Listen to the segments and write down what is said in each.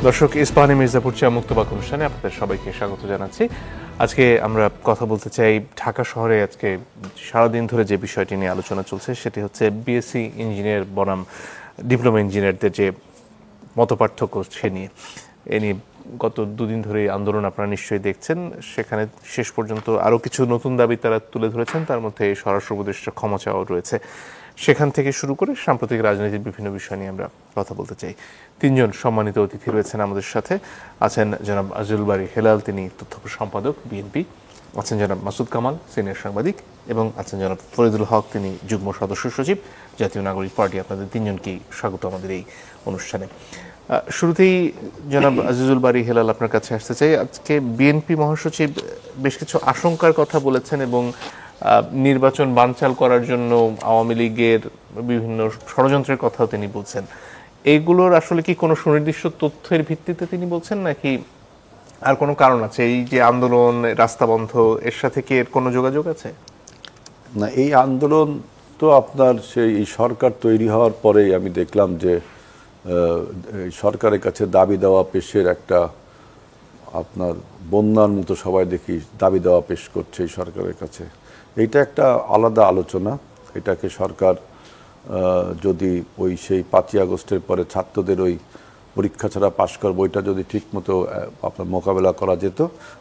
দর্শক, ইস্পাহানি মির্জাপুর চা মুক্তবাক অনুষ্ঠানে আপনাদের সবাইকে স্বাগত জানাচ্ছি। আজকে আমরা কথা বলতে চাই ঢাকা শহরে আজকে সারাদিন ধরে যে বিষয়টি নিয়ে আলোচনা চলছে সেটি হচ্ছে বিএসসি ইঞ্জিনিয়ার বনাম ডিপ্লোমা ইঞ্জিনিয়ারদের যে মতপার্থক্য সে নিয়ে। এ নিয়ে গত দুদিন ধরে আন্দোলন আপনারা নিশ্চয়ই দেখছেন। সেখানে শেষ পর্যন্ত আরও কিছু নতুন দাবি তারা তুলে ধরেছেন, তার মধ্যে স্বরাষ্ট্র উপদেষ্টার ক্ষমা চাওয়া রয়েছে। সেখান থেকে শুরু করে সাম্প্রতিক রাজনীতির বিভিন্ন বিষয় নিয়ে আমরা কথা বলতে চাই। তিনজন সম্মানিত অতিথি রয়েছেন আমাদের সাথে। আছেন জনাব আজিজুল বারী হেলাল, তিনি তথ্য সম্পাদক বিএনপি। আছেন জনাব মাসুদ কামাল, সিনিয়র সাংবাদিক, এবং আছেন জনাব ফরিদুল হক, তিনি যুগ্ম সদস্য সচিব, জাতীয় নাগরিক পার্টি। আপনাদের তিনজনকেই স্বাগত আমাদের এই অনুষ্ঠানে। শুরুতেই জনাব আজিজুল বারী হেলাল, আপনার কাছে আসতে চাই। আজকে বিএনপি মহাসচিব বেশ কিছু আশঙ্কার কথা বলেছেন এবং নির্বাচন বানচাল করার জন্য আওয়ামী লীগের বিভিন্ন ষড়যন্ত্রের কথাও তিনি বলছেন। এইগুলোর আসলে কি কোনো সুনির্দিষ্ট তথ্যের ভিত্তিতে তিনি বলছেন, নাকি আর কোনো কারণ আছে? এই যে আন্দোলন, রাস্তা বন্ধ, এর সাথে কি এর কোনো যোগাযোগ আছে? না, এই আন্দোলন তো আপনার সেই সরকার তৈরি হওয়ার পরেই আমি দেখলাম যে সরকারের কাছে দাবি দেওয়া পেশের একটা আপনার বন্যার মতো সবাই দেখি দাবি দেওয়া পেশ করছে এই সরকারের কাছে। এইটা একটা আলাদা আলোচনা। এটাকে সরকার যদি ওই সেই 5ই আগস্টের পরে ছাত্রদের ওই পরীক্ষা ছাড়া পাশ কর বইটা যদি ঠিকমতো আপনার মোকাবেলা করা যেত,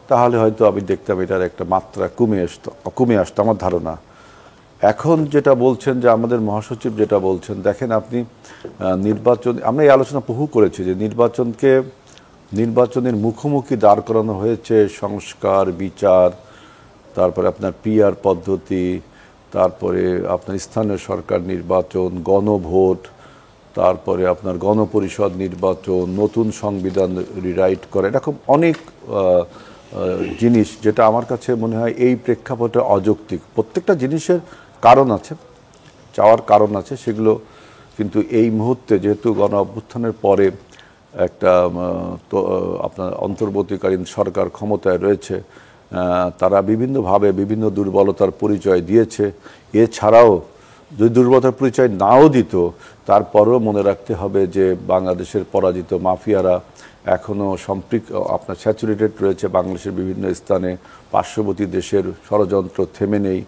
তাহলে হয়তো আমি দেখতাম এটার একটা মাত্রা কমে আসতো আমার ধারণা। এখন যেটা বলছেন যে আমাদের মহাসচিব যেটা বলছেন, দেখেন আপনি নির্বাচন, আমরা এই আলোচনা বহু করেছি যে নির্বাচনের মুখোমুখি দাঁড় করানো হয়েছে সংস্কার, বিচার, তারপরে আপনার পিআর পদ্ধতি, তারপরে আপনার স্থানীয় সরকার নির্বাচন, গণভোট, তারপরে আপনার গণপরিষদ নির্বাচন, নতুন সংবিধান রিরাইট করা, এরকম অনেক জিনিস যেটা আমার কাছে মনে হয় এই প্রেক্ষাপটে অযৌক্তিক। প্রত্যেকটা জিনিসের কারণ আছে, চাওয়ার কারণ আছে, সেগুলো কিন্তু এই মুহূর্তে যেহেতু গণ অভ্যুত্থানের পরে একটা আপনার অন্তর্বর্তীকালীন সরকার ক্ষমতায় রয়েছে, তারা বিভিন্নভাবে বিভিন্ন দুর্বলতার পরিচয় দিয়েছে। এছাড়াও যদি দুর্বলতার পরিচয় নাও দিত, তারপরেও মনে রাখতে হবে যে বাংলাদেশের পরাজিত মাফিয়ারা এখনও আপনার স্যাচুরেটেড রয়েছে বাংলাদেশের বিভিন্ন স্থানে। পার্শ্ববর্তী দেশের ষড়যন্ত্র থেমে নেই।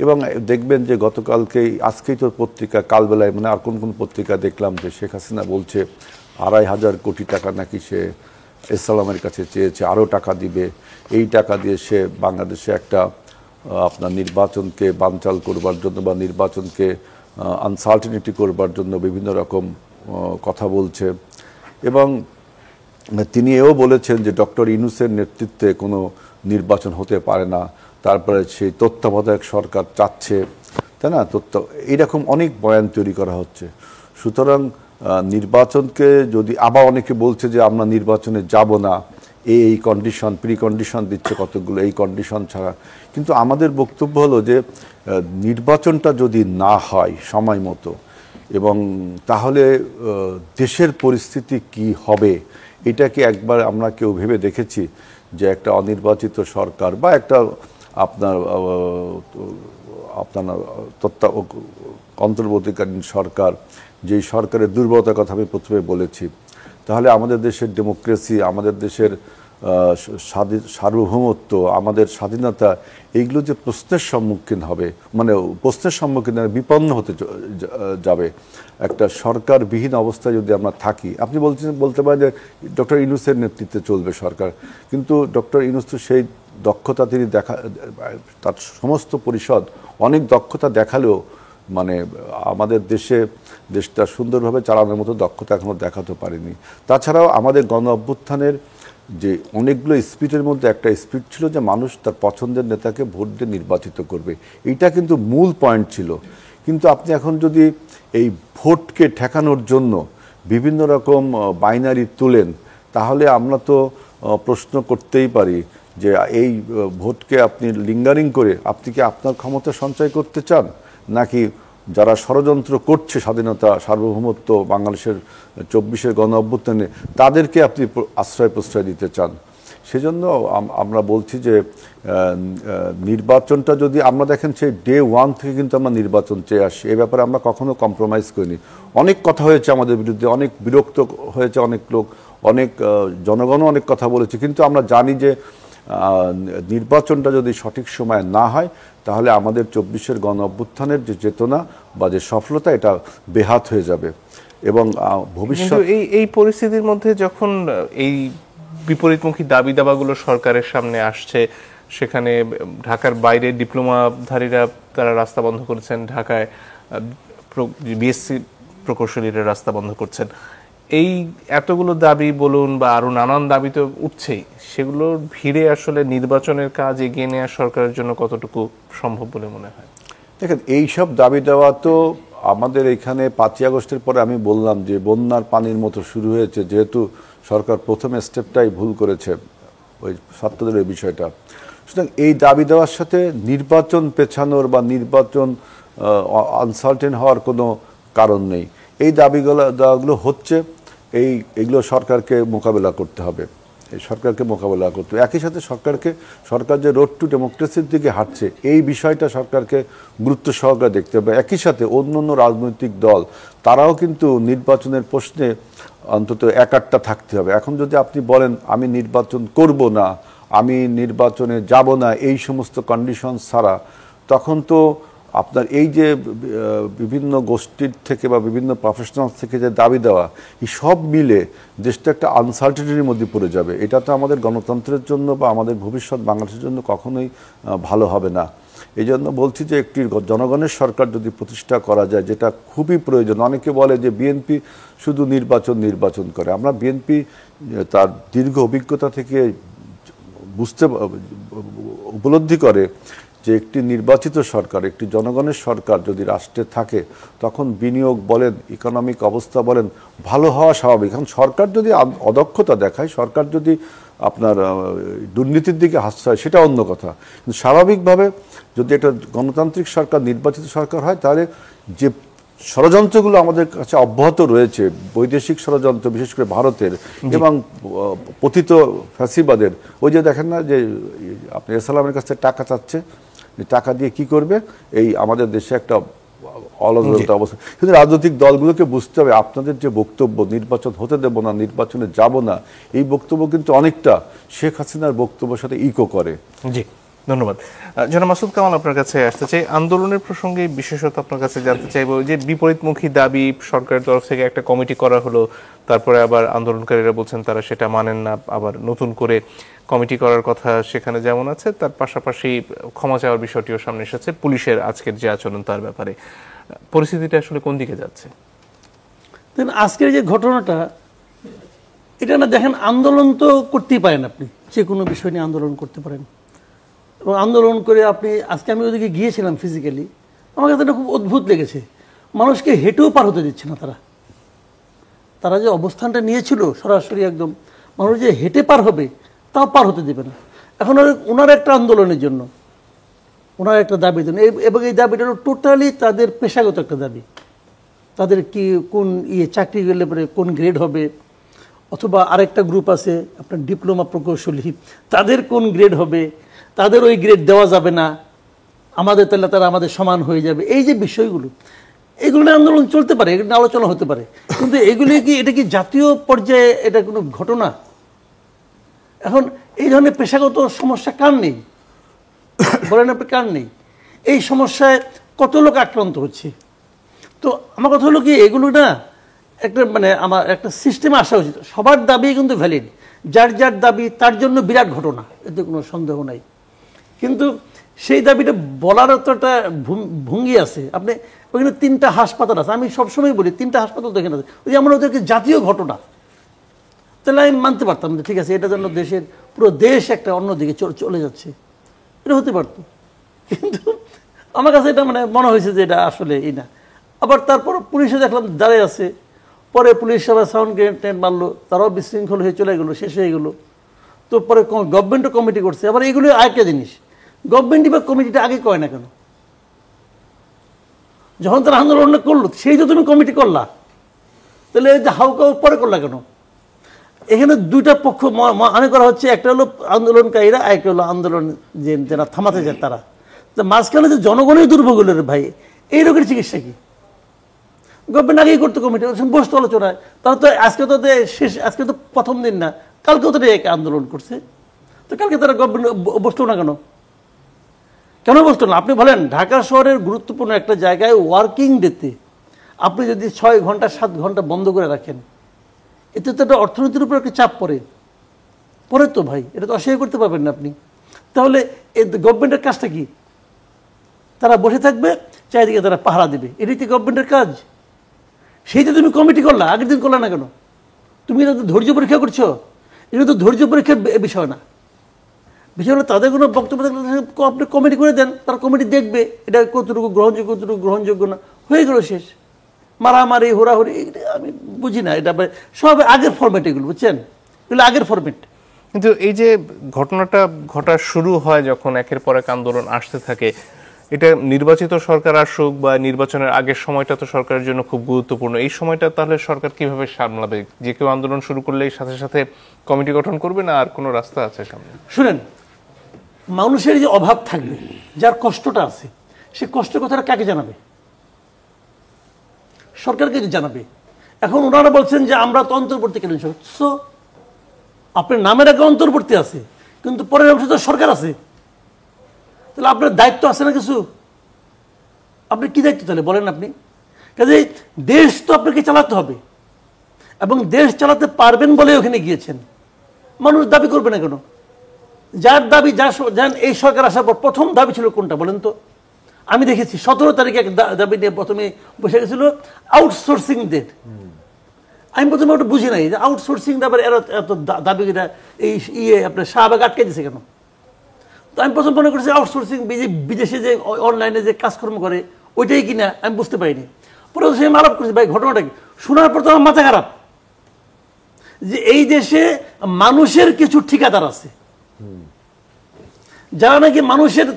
এবং দেখবেন যে আজকেই তো পত্রিকা, কালবেলায় মানে আর কোন পত্রিকা দেখলাম যে শেখ হাসিনা বলছে 2,500 কোটি টাকা নাকি সে ইসলামের কাছে চেয়েছে, আরও টাকা দিবে। এই টাকা দিয়ে সে বাংলাদেশে একটা আপনার নির্বাচনকে বানচাল করবার জন্য বা নির্বাচনকে আনসার্টেনিটি করবার জন্য বিভিন্ন রকম কথা বলছে। এবং তিনি এও বলেছেন যে ডক্টর ইউনূসের নেতৃত্বে কোনো নির্বাচন হতে পারে না। তারপরে সেই তত্ত্বাবধায়ক সরকার চাচ্ছে, তাই না? এইরকম অনেক বয়ান তৈরি করা হচ্ছে। সুতরাং নির্বাচনকে যদি আবার অনেকে বলছে যে আমরা নির্বাচনে যাব না, এই কন্ডিশন, প্রিকন্ডিশন দিচ্ছে কতগুলো, এই কন্ডিশন ছাড়া। কিন্তু আমাদের বক্তব্য হলো যে নির্বাচনটা যদি না হয় সময় মতো, এবং তাহলে দেশের পরিস্থিতি কি হবে, এটাকে একবার আমরা কেউ ভেবে দেখেছি যে একটা অনির্বাচিত সরকার বা একটা আপনার অন্তর্বর্তীকালীন সরকার, যেই সরকারের দুর্বলতার কথা আমি প্রথমে বলেছি, তাহলে আমাদের দেশের ডেমোক্রেসি, আমাদের দেশের সার্বভৌমত্ব, আমাদের স্বাধীনতা, এইগুলো যে প্রশ্নের সম্মুখীন হবে, মানে প্রশ্নের সম্মুখীন বিপন্ন হতে যাবে একটা সরকারবিহীন অবস্থায় যদি আমরা থাকি। আপনি বলতে পারেন যে ডক্টর ইউনূসের নেতৃত্বে চলবে সরকার, কিন্তু ডক্টর ইউনূস তো সেই দক্ষতা তিনি তার সমস্ত পরিষদ অনেক দক্ষতা দেখালেও মানে আমাদের দেশটা সুন্দরভাবে চালানোর মতো দক্ষতা এখনও দেখাতে পারেনি। তাছাড়াও আমাদের গণ অভ্যুত্থানের যে অনেকগুলো স্পিডের মধ্যে একটা স্পিড ছিল যে মানুষ তার পছন্দের নেতাকে ভোট দিয়ে নির্বাচিত করবে, এইটা কিন্তু মূল পয়েন্ট ছিল। কিন্তু আপনি এখন যদি এই ভোটকে ঠেকানোর জন্য বিভিন্ন রকম বাইনারি তুলেন, তাহলে আমরা তো প্রশ্ন করতেই পারি যে এই ভোটকে আপনি লিঙ্গারিং করে আপনি কি আপনার ক্ষমতা সঞ্চয় করতে চান, নাকি যারা ষড়যন্ত্র করছে স্বাধীনতা, সার্বভৌমত্ব, বাংলাদেশের 24-এর গণ অভ্যুত্থানে, তাদেরকে আপনি আশ্রয় প্রশ্রয় দিতে চান? সেজন্য আমরা বলছি যে নির্বাচনটা যদি আমরা দেখেন সেই ডে 1 থেকে কিন্তু আমরা নির্বাচন চেয়ে আসি, এ ব্যাপারে আমরা কখনো কম্প্রোমাইজ করিনি। অনেক কথা হয়েছে আমাদের বিরুদ্ধে, অনেক বিরক্ত হয়েছে অনেক লোক, অনেক জনগণও অনেক কথা বলেছে, কিন্তু আমরা জানি যে নির্বাচনটা যদি সঠিক সময় না হয় তাহলে আমাদের 24-এর গণ অভ্যুত্থানের যে চেতনা বা যে সফলতা এটা বেহাত হয়ে যাবে। এবং ভবিষ্যৎ এই পরিস্থিতির মধ্যে যখন এই বিপরীতমুখী দাবি দাবাগুলো সরকারের সামনে আসছে, সেখানে ঢাকার বাইরে ডিপ্লোমাধারীরা তারা রাস্তা বন্ধ করেছেন, ঢাকায় বিএসসি প্রকৌশলীরা রাস্তা বন্ধ করছেন, এই এতগুলো দাবি বলুন বা আরো নানান দাবি তো উঠছেই, সেগুলোর ভিড়ে আসলে নির্বাচনের কাজ এগিয়ে নেওয়া সরকারের জন্য কতটুকু সম্ভব বলে মনে হয়? দেখেন, এইসব দাবি দেওয়া তো আমাদের এখানে 5ই আগস্টের পরে আমি বললাম যে বন্যার পানির মতো শুরু হয়েছে, যেহেতু সরকার প্রথম স্টেপটাই ভুল করেছে ওই ছাত্রদের বিষয়টা। সুতরাং এই দাবি দেওয়ার সাথে নির্বাচন পেছানোর বা নির্বাচন আনসার্টেন হওয়ার কোনো কারণ নেই। এই দাবিগুলো হচ্ছে, এইগুলো সরকারকে মোকাবেলা করতে হবে, সরকারকে মোকাবেলা করতে হবে। একই সাথে সরকার যে রোড টু ডেমোক্রেসির দিকে হাঁটছে এই বিষয়টা সরকারকে গুরুত্ব সহকারে দেখতে হবে। একই সাথে অন্যান্য রাজনৈতিক দল তারাও কিন্তু নির্বাচনের প্রশ্নে অন্তত একাট্টা থাকতে হবে। এখন যদি আপনি বলেন আমি নির্বাচন করব না, আমি নির্বাচনে যাব না, এই সমস্ত কন্ডিশন ছাড়া, তখন তো আপনার এই যে বিভিন্ন গোষ্ঠীর থেকে বা বিভিন্ন প্রফেশনাল থেকে যে দাবি দেওয়া, এই সব মিলে দেশটা একটা আনসার্টেনিটির মধ্যে পড়ে যাবে। এটা তো আমাদের গণতন্ত্রের জন্য বা আমাদের ভবিষ্যৎ বাংলাদেশের জন্য কখনোই ভালো হবে না। এই জন্য বলছি যে একটি জনগণের সরকার যদি প্রতিষ্ঠা করা যায়, যেটা খুবই প্রয়োজন। অনেকে বলে যে বিএনপি শুধু নির্বাচন করে। আমরা বিএনপি তার দীর্ঘ অভিজ্ঞতা থেকে উপলব্ধি করে যে একটি নির্বাচিত সরকার, একটি জনগণের সরকার যদি রাষ্ট্রে থাকে, তখন বিনিয়োগ বলেন, ইকোনমিক অবস্থা বলেন, ভালো হওয়া স্বাভাবিক। এখন সরকার যদি অদক্ষতা দেখায়, সরকার যদি আপনার দুর্নীতির দিকে আশ্রয়, সেটা অন্য কথা। কিন্তু স্বাভাবিকভাবে যদি একটা গণতান্ত্রিক সরকার, নির্বাচিত সরকার হয়, তাহলে যে ষড়যন্ত্রগুলো আমাদের কাছে অব্যাহত রয়েছে, বৈদেশিক ষড়যন্ত্র বিশেষ করে ভারতের এবং পতিত ফ্যাসিবাদের, ওই যে দেখেন না যে আপনি এসালামের কাছে টাকা চাচ্ছে, টাকা দিয়ে কি করবে, এই আমাদের দেশে একটা অরাজকতা অবস্থা। কিন্তু রাজনৈতিক দলগুলোকে বুঝতে হবে আপনাদের যে বক্তব্য নির্বাচন হতে দেব না, নির্বাচনে যাব না, এই বক্তব্য কিন্তু অনেকটা শেখ হাসিনার বক্তব্যের সাথে ইকো করে। জি, ধন্যবাদ। জনাব মাসুদ কামাল, আপনার কাছে আসতে চাই। আন্দোলনের প্রসঙ্গে বিশেষত আপনার কাছে জানতে চাইবো যে বিপরীতমুখী দাবি সরকারের তরফ থেকে একটা কমিটি করা হলো, তারপরে আবার আন্দোলনকারীরা বলছেন তারা সেটা মানেন না, আবার নতুন করে কমিটি করার কথা সেখানে যেমন আছে, তার পাশাপাশি ক্ষমা চাওয়ার বিষয়টিও সামনে এসেছে, পুলিশের আজকের যে আচরণ তার ব্যাপারে। পরিস্থিতিটা আসলে কোন দিকে যাচ্ছে? আজকের যে ঘটনাটা, এটা না দেখেন, আন্দোলন তো করতেই পারেন, আপনি যে কোনো বিষয় নিয়ে আন্দোলন করতে পারেন। এবং আন্দোলন করে আপনি, আজকে আমি ওদিকে গিয়েছিলাম ফিজিক্যালি, আমার কাছে এটা খুব অদ্ভুত লেগেছে। মানুষকে হেঁটেও পার হতে দিচ্ছে না তারা যে অবস্থানটা নিয়েছিল সরাসরি একদম, মানুষ যে হেঁটে পার হবে তাও পার হতে দেবে না। এখন ওনার একটা আন্দোলনের জন্য, ওনার একটা দাবির জন্য, এবং এই দাবিটা টোটালি তাদের পেশাগত একটা দাবি। তাদের কি কোন চাকরি গেলে পরে কোন গ্রেড হবে, অথবা আরেকটা গ্রুপ আছে আপনার ডিপ্লোমা প্রকৌশলী, তাদের কোন গ্রেড হবে, তাদের ওই গ্রেড দেওয়া যাবে না, আমাদের তাহলে তারা আমাদের সমান হয়ে যাবে। এই যে বিষয়গুলো, এগুলো নিয়ে আন্দোলন চলতে পারে, এগুলো নিয়ে আলোচনা হতে পারে, কিন্তু এগুলি কি, এটা কি জাতীয় পর্যায়ে এটা কোনো ঘটনা? এখন এই ধরনের পেশাগত সমস্যা কার নেই বলেন আপনি, কার নেই? এই সমস্যায় কত লোক আক্রান্ত হচ্ছে। তো আমার কথা হলো কি, এগুলো না একটা আমার একটা সিস্টেমে আসা উচিত। সবার দাবি কিন্তু ভ্যালিড, যার যার দাবি তার জন্য বিরাট ঘটনা, এতে কোনো সন্দেহ নাই। কিন্তু সেই দাবিটা বলার তো একটা ভঙ্গি আছে। আপনি ওইখানে 3টা হাসপাতাল আছে, আমি সবসময় বলি 3টা হাসপাতাল তো এখানে আছে, ওই আমরা ওদেরকে জাতীয় ঘটনা, তাহলে আমি মানতে পারতাম যে ঠিক আছে, এটা জন্য দেশের পুরো দেশ একটা অন্যদিকে চলে যাচ্ছে, এটা হতে পারত। কিন্তু আমার কাছে এটা মনে হয়েছে যে এটা আসলে এই না। আবার তারপর পুলিশে দেখলাম দাঁড়িয়ে আছে, পরে পুলিশ সবাই সাউন্ড গ্রেনেড মারলো, তারাও বিশৃঙ্খল হয়ে চলে গেলো, শেষ হয়ে গেলো। তো পরে গভর্নমেন্টও কমিটি করছে। আবার এগুলো আরেকটা জিনিস, গভর্নমেন্টই বা কমিটিটা আগে কয় না কেন? যখন তারা আন্দোলন করলো, সেই যে তুমি কমিটি করলা, তাহলে এই যে হাউকাউ পরে করলা কেন? এখানে 2টা পক্ষ মনে করা হচ্ছে, একটা হলো আন্দোলনকারীরা, একটা হলো আন্দোলন যে যারা থামাতে যায় তারা। তো মাঝখানে যে জনগণের দুর্ভোগ হলো রে ভাই, এই রোগের চিকিৎসা কি? গভর্নমেন্ট আগেই করতো কমিটি, বসতো আলোচনায়। তাহলে তো আজকে তো শেষ, আজকে তো প্রথম দিন না, কালকেও তো এক আন্দোলন করছে। তো কালকে তারা গভর্নমেন্ট বসতো না কেন? কেন বসতো না? আপনি বলেন ঢাকা শহরের গুরুত্বপূর্ণ একটা জায়গায় ওয়ার্কিং ডেতে আপনি যদি 6 ঘন্টা 7 ঘন্টা বন্ধ করে রাখেন, এতে তো একটা অর্থনীতির উপর একটা চাপ পড়ে তো ভাই, এটা তো অস্বীকার করতে পারবেন না আপনি। তাহলে গভর্নমেন্টের কাজটা কি? তারা বসে থাকবে, চারিদিকে তারা পাহারা দেবে, এটাই তো গভর্নমেন্টের কাজ। সেইটা তুমি কমিটি করলা, আগের দিন করলা না কেন? তুমি এটা তো ধৈর্য পরীক্ষা করছো। এটা তো ধৈর্য পরীক্ষার বিষয় না। বিষয় হলো তাদের কোনো বক্তব্য থাকলে আপনি কমিটি করে দেন, তারা কমিটি দেখবে এটা কতটুকু গ্রহণযোগ্য, কতটুকু গ্রহণযোগ্য না, হয়ে গেল শেষ। মারামারি হোরাহুরি আমি বুঝি না, এটা সব আগের ফরম্যাট, এগুলো বুঝছেন, এগুলো আগের ফরম্যাট। কিন্তু এই যে ঘটনাটা ঘটা শুরু হয় যখন একের পর এক আন্দোলন আসতে থাকে, এটা নির্বাচিত সরকার আসুক বা নির্বাচনের আগের সময়টা তো সরকারের জন্য খুব গুরুত্বপূর্ণ। এই সময়টা তাহলে সরকার কিভাবে সামলাবে? যে কেউ আন্দোলন শুরু করলেই সাথে সাথে কমিটি গঠন করবে না, আর কোনো রাস্তা আছে সামনে? শুনেন, মানুষের যে অভাব থাকবে, যার কষ্টটা আছে, সে কষ্টের কথাটা কাকে জানাবে? সরকারকে জানাবে। এখন ওনারা বলছেন যে আমরা তো অন্তর্বর্তীকালীন সরকার। সো আপনার নামের আগে অন্তর্বর্তী আছে, কিন্তু পরের অংশে তো সরকার আছে। তাহলে আপনার দায়িত্ব আছে না কিছু? আপনি কি দায়িত্ব তাহলে বলেন আপনি? কাজে দেশ তো আপনাকে চালাতে হবে, এবং দেশ চালাতে পারবেন বলে ওখানে গিয়েছেন। মানুষ দাবি করবে না কেন? যার দাবি, যার এই সরকার আসার পর প্রথম দাবি ছিল কোনটা বলেন তো? আমি দেখেছি 17 তারিখে এক দাবি নিয়ে প্রথমে বসে গেছিল, আউটসোর্সিং দের। আমি প্রথমে ওটা বুঝি নাই যে আউটসোর্সিং এত দাবি, এই আপনার শাহবাগ আটকে দিছে কেন? তো আমি প্রথম মনে করছি আউটসোর্সিং, বিদেশে যে অনলাইনে যে কাজকর্ম করে ওইটাই কিনা, আমি বুঝতে পারিনি। পরে সে আলাপ করছি, ভাই ঘটনাটা কি? শোনার পর তো আমার মাথা খারাপ যে এই দেশে মানুষের কিছু ঠিকাদার আছে যারা নাকি মানুষের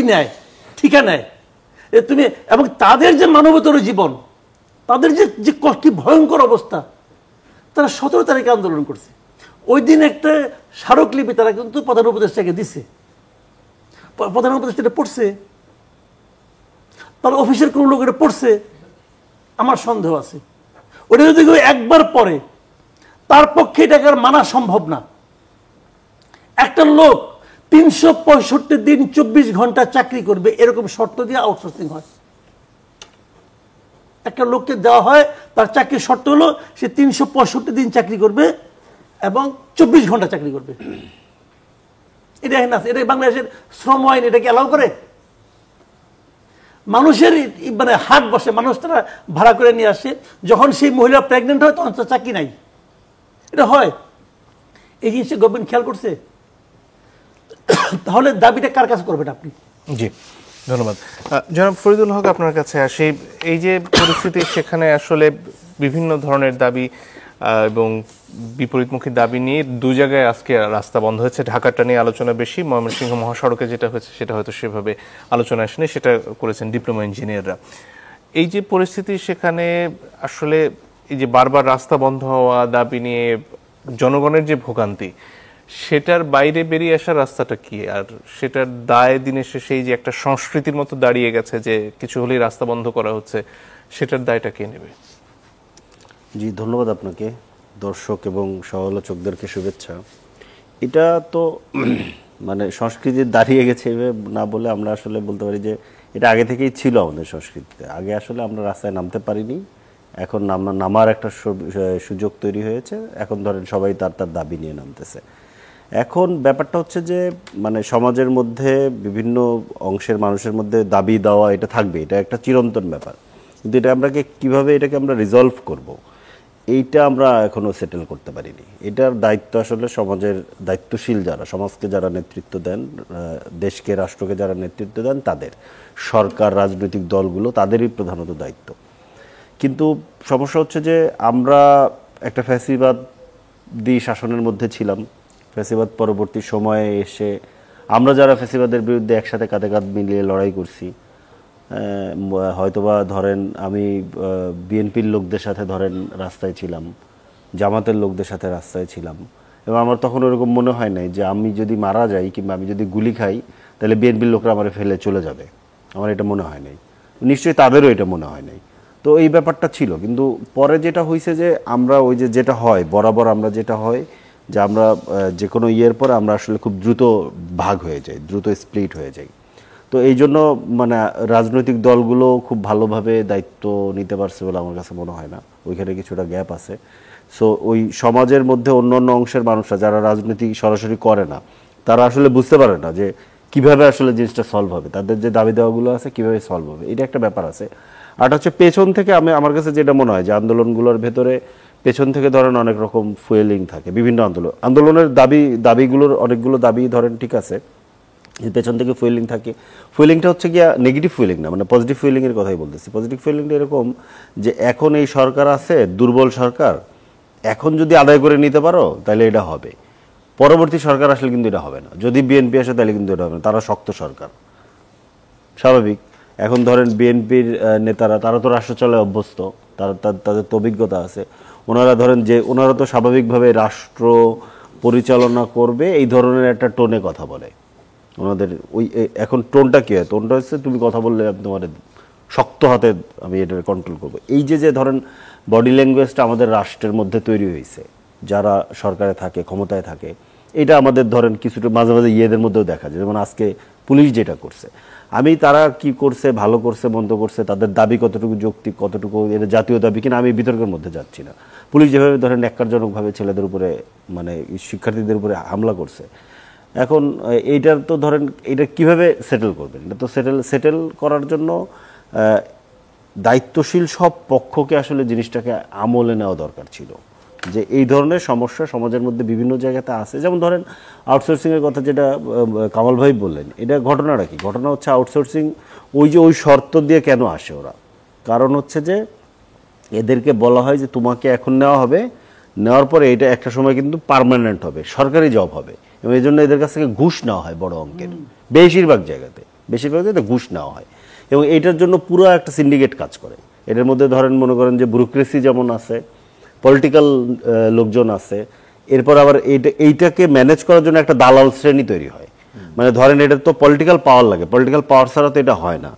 নেয়, ঠিকা নেয়। তুমি এবং তাদের যে মানবতর জীবন, তাদের যে কি ভয়ঙ্কর অবস্থা, তারা 17 তারিখে আন্দোলন করছে। ওই দিন একটা স্মারকলিপি তারা কিন্তু প্রধান উপদেষ্টাকে দিছে। প্রধান উপদেষ্টা এটা পড়ছে, তার অফিসের কোন লোক এটা পড়ছে, আমার সন্দেহ আছে। ওটা যদি কেউ একবার পড়ে, তার পক্ষে এটাকে আর মানা সম্ভব না। একটা লোক 365 দিন 24 ঘন্টা চাকরি করবে, এরকম শর্ত দিয়ে আউটসোর্সিং হয়। একটা লোককে দেওয়া হয়, তার চাকরির শর্ত হলো সে 365 দিন চাকরি করবে এবং 24 ঘন্টা চাকরি করবে। এটা এটা বাংলাদেশের শ্রম আইন এটাকে অ্যালাউ করে? মানুষের মানে হাট বসে, মানুষ তারা ভাড়া করে নিয়ে আসে, যখন সেই মহিলা প্রেগনেন্ট হয় তখন তার চাকরি নাই। এটা হয়, এই জিনিসটা গভর্নমেন্ট খেয়াল করছে? তাহলে দাবিটা কার কাছে করবেন আপনি? জি, ধন্যবাদ। জনাব ফরিদুল হক, আপনার কাছে আসি। এই যে পরিস্থিতি, সেখানে আসলে বিভিন্ন ধরনের দাবি এবং বিপরীতমুখী দাবি নিয়ে দু জায়গায় আজকে রাস্তা বন্ধ হয়েছে। ঢাকাটা নিয়ে আলোচনা বেশি, ময়মনসিংহ মহাসড়কে যেটা হয়েছে সেটা হয়তো সেভাবে আলোচনা আসেনি, সেটা করেছেন ডিপ্লোমা ইঞ্জিনিয়াররা। এই যে পরিস্থিতি, সেখানে আসলে এই যে বারবার রাস্তা বন্ধ হওয়া, দাবি নিয়ে জনগণের যে ভোগান্তি, সেটার বাইরে বেরিয়ে আসার রাস্তাটা কি? আর সেটার দায় দিনে শেষে এই যে একটা সংস্কৃতির মতো দাঁড়িয়ে গেছে যে কিছু হলেই রাস্তা বন্ধ করা হচ্ছে, সেটার দায়টা কে নেবে? জি, ধন্যবাদ আপনাকে, দর্শক এবং সমালোচকদেরকে শুভেচ্ছা। এটা তো মানে সংস্কৃতি দাঁড়িয়ে গেছে না বলে আমরা আসলে বলতে পারি যে এটা আগে থেকেই ছিল আমাদের সংস্কৃতিতে। আগে আসলে আমরা রাস্তায় নামতে পারিনি, এখন নামার একটা সুযোগ তৈরি হয়েছে। এখন ধরেন সবাই তার দাবি নিয়ে নামতেছে। এখন ব্যাপারটা হচ্ছে যে মানে সমাজের মধ্যে বিভিন্ন অংশের মানুষের মধ্যে দাবি দেওয়া এটা থাকবে, এটা একটা চিরন্তন ব্যাপার। কিন্তু এটা আমরা কীভাবে এটাকে আমরা রিজলভ করব, এইটা আমরা এখনও সেটেল করতে পারিনি। এটার দায়িত্ব আসলে সমাজের দায়িত্বশীল যারা, সমাজকে যারা নেতৃত্ব দেন, দেশকে রাষ্ট্রকে যারা নেতৃত্ব দেন, তাদের, সরকার, রাজনৈতিক দলগুলো, তাদেরই প্রধানত দায়িত্ব। কিন্তু সমস্যা হচ্ছে যে আমরা একটা ফ্যাসিবাদী শাসনের মধ্যে ছিলাম। ফ্যাসিবাদ পরবর্তী সময়ে এসে আমরা যারা ফ্যাসিবাদের বিরুদ্ধে একসাথে কাঁধে কাঁধ মিলিয়ে লড়াই করছি, হয়তোবা ধরেন আমি বিএনপির লোকদের সাথে ধরেন রাস্তায় ছিলাম, জামাতের লোকদের সাথে রাস্তায় ছিলাম, এবং আমার তখন ওরকম মনে হয় নাই যে আমি যদি মারা যাই কিংবা আমি যদি গুলি খাই তাহলে বিএনপির লোকরা আমার ফেলে চলে যাবে। আমার এটা মনে হয় নাই, নিশ্চয়ই তাদেরও এটা মনে হয় নাই। তো এই ব্যাপারটা ছিল, কিন্তু পরে যেটা হয়েছে যে আমরা ওই যে যেটা হয় বরাবর আমরা যেটা হয় যে আমরা যে কোনো ইয়ের পরে আমরা আসলে খুব দ্রুত ভাগ হয়ে যাই, দ্রুত স্প্লিট হয়ে যাই। তো এই জন্য মানে রাজনৈতিক দলগুলো খুব ভালোভাবে দায়িত্ব নিতে পারছে বলে আমার কাছে মনে হয় না, ওইখানে কিছুটা গ্যাপ আছে। সো ওই সমাজের মধ্যে অন্য অন্য অংশের মানুষরা যারা রাজনীতি সরাসরি করে না তারা আসলে বুঝতে পারে না যে কিভাবে আসলে জিনিসটা সলভ হবে, তাদের যে দাবি দেওয়াগুলো আছে কিভাবে সলভ হবে, এটা একটা ব্যাপার আছে। আর হচ্ছে পেছন থেকে আমার কাছে যেটা মনে হয় যে আন্দোলনগুলোর ভেতরে পেছন থেকে ধরেন অনেক রকম ফুয়েলিং থাকে, বিভিন্ন আন্দোলনের দাবিগুলোর অনেকগুলো দাবি ধরেন ঠিক আছে, পেছন থেকে ফুয়েলিং থাকে। ফুয়েলিংটা হচ্ছে গিয়া নেগেটিভ ফুয়েলিং না, মানে পজিটিভ ফুয়েলিংয়ের কথাই বলতেছি। পজিটিভ ফুয়েলিংটা এরকম যে এখন এই সরকার আছে, দুর্বল সরকার, এখন যদি আদায় করে নিতে পারো তাহলে এটা হবে, পরবর্তী সরকার আসলে কিন্তু এটা হবে না, যদি বিএনপি আসে তাহলে কিন্তু এটা হবে না, তারা শক্ত সরকার, স্বাভাবিক। এখন ধরেন বিএনপির নেতারা তারা তো রাষ্ট্র চালায় অভ্যস্ত, তাদের তো অভিজ্ঞতা আছে, ওনারা ধরেন যে ওনারা তো স্বাভাবিকভাবে রাষ্ট্র পরিচালনা করবে এই ধরনের একটা টোনে কথা বলে ওনাদের। ওই এখন টোনটা কী হয়, টোনটা হচ্ছে তুমি কথা বললে আমি তোমার শক্ত হাতে আমি এটা কন্ট্রোল করবো। এই যে ধরেন বডি ল্যাঙ্গুয়েজটা আমাদের রাষ্ট্রের মধ্যে তৈরি হয়েছে, যারা সরকারে থাকে ক্ষমতায় থাকে, এটা আমাদের ধরেন কিছুটা মাঝে মাঝে ইয়েদের মধ্যেও দেখা যায়, যেমন আজকে পুলিশ যেটা করছে, আমি তারা কি করছে, ভালো করছে মন্দ করছে, তাদের দাবি কতটুকু যৌক্তিক, কতটুকু এটা জাতীয় দাবি কিনা আমি বিতর্কের মধ্যে যাচ্ছি না। পুলিশ যেভাবে ধরেন ন্যাক্কারজনকভাবে ছেলেদের উপরে মানে শিক্ষার্থীদের উপরে হামলা করছে, এখন এইটার তো ধরেন এটা কিভাবে সেটেল করবেন, এটা তো সেটেল করার জন্য দায়িত্বশীল সব পক্ষকে আসলে জিনিসটাকে আমলে নেওয়া দরকার ছিল, যে এই ধরনের সমস্যা সমাজের মধ্যে বিভিন্ন জায়গাতে আছে। যেমন ধরেন আউটসোর্সিংয়ের কথা যেটা কামাল ভাই বললেন, এটা ঘটনাটা কি, ঘটনা হচ্ছে আউটসোর্সিং ওই শর্ত দিয়ে কেন আসে ওরা, কারণ হচ্ছে যে এদেরকে বলা হয় যে তোমাকে এখন নেওয়া হবে, নেওয়ার পরে এটা একটা সময় কিন্তু পার্মানেন্ট হবে, সরকারি জব হবে, এবং এই জন্য এদের কাছ থেকে ঘুষ নেওয়া হয় বড় অঙ্কের, বেশিরভাগ জায়গাতে ঘুষ নেওয়া হয়, এবং এইটার জন্য পুরো একটা সিন্ডিকেট কাজ করে। এটার মধ্যে ধরেন মনে করেন যে ব্যুরোক্রেসি যেমন আছে, পলিটিক্যাল লোকজন আছে, এরপর আবার এইটাকে ম্যানেজ করার জন্য একটা দালাল শ্রেণী তৈরি হয়। মানে ধরেন এটা তো পলিটিক্যাল পাওয়ার লাগে, পলিটিক্যাল পাওয়ার ছাড়া তো এটা হয় না।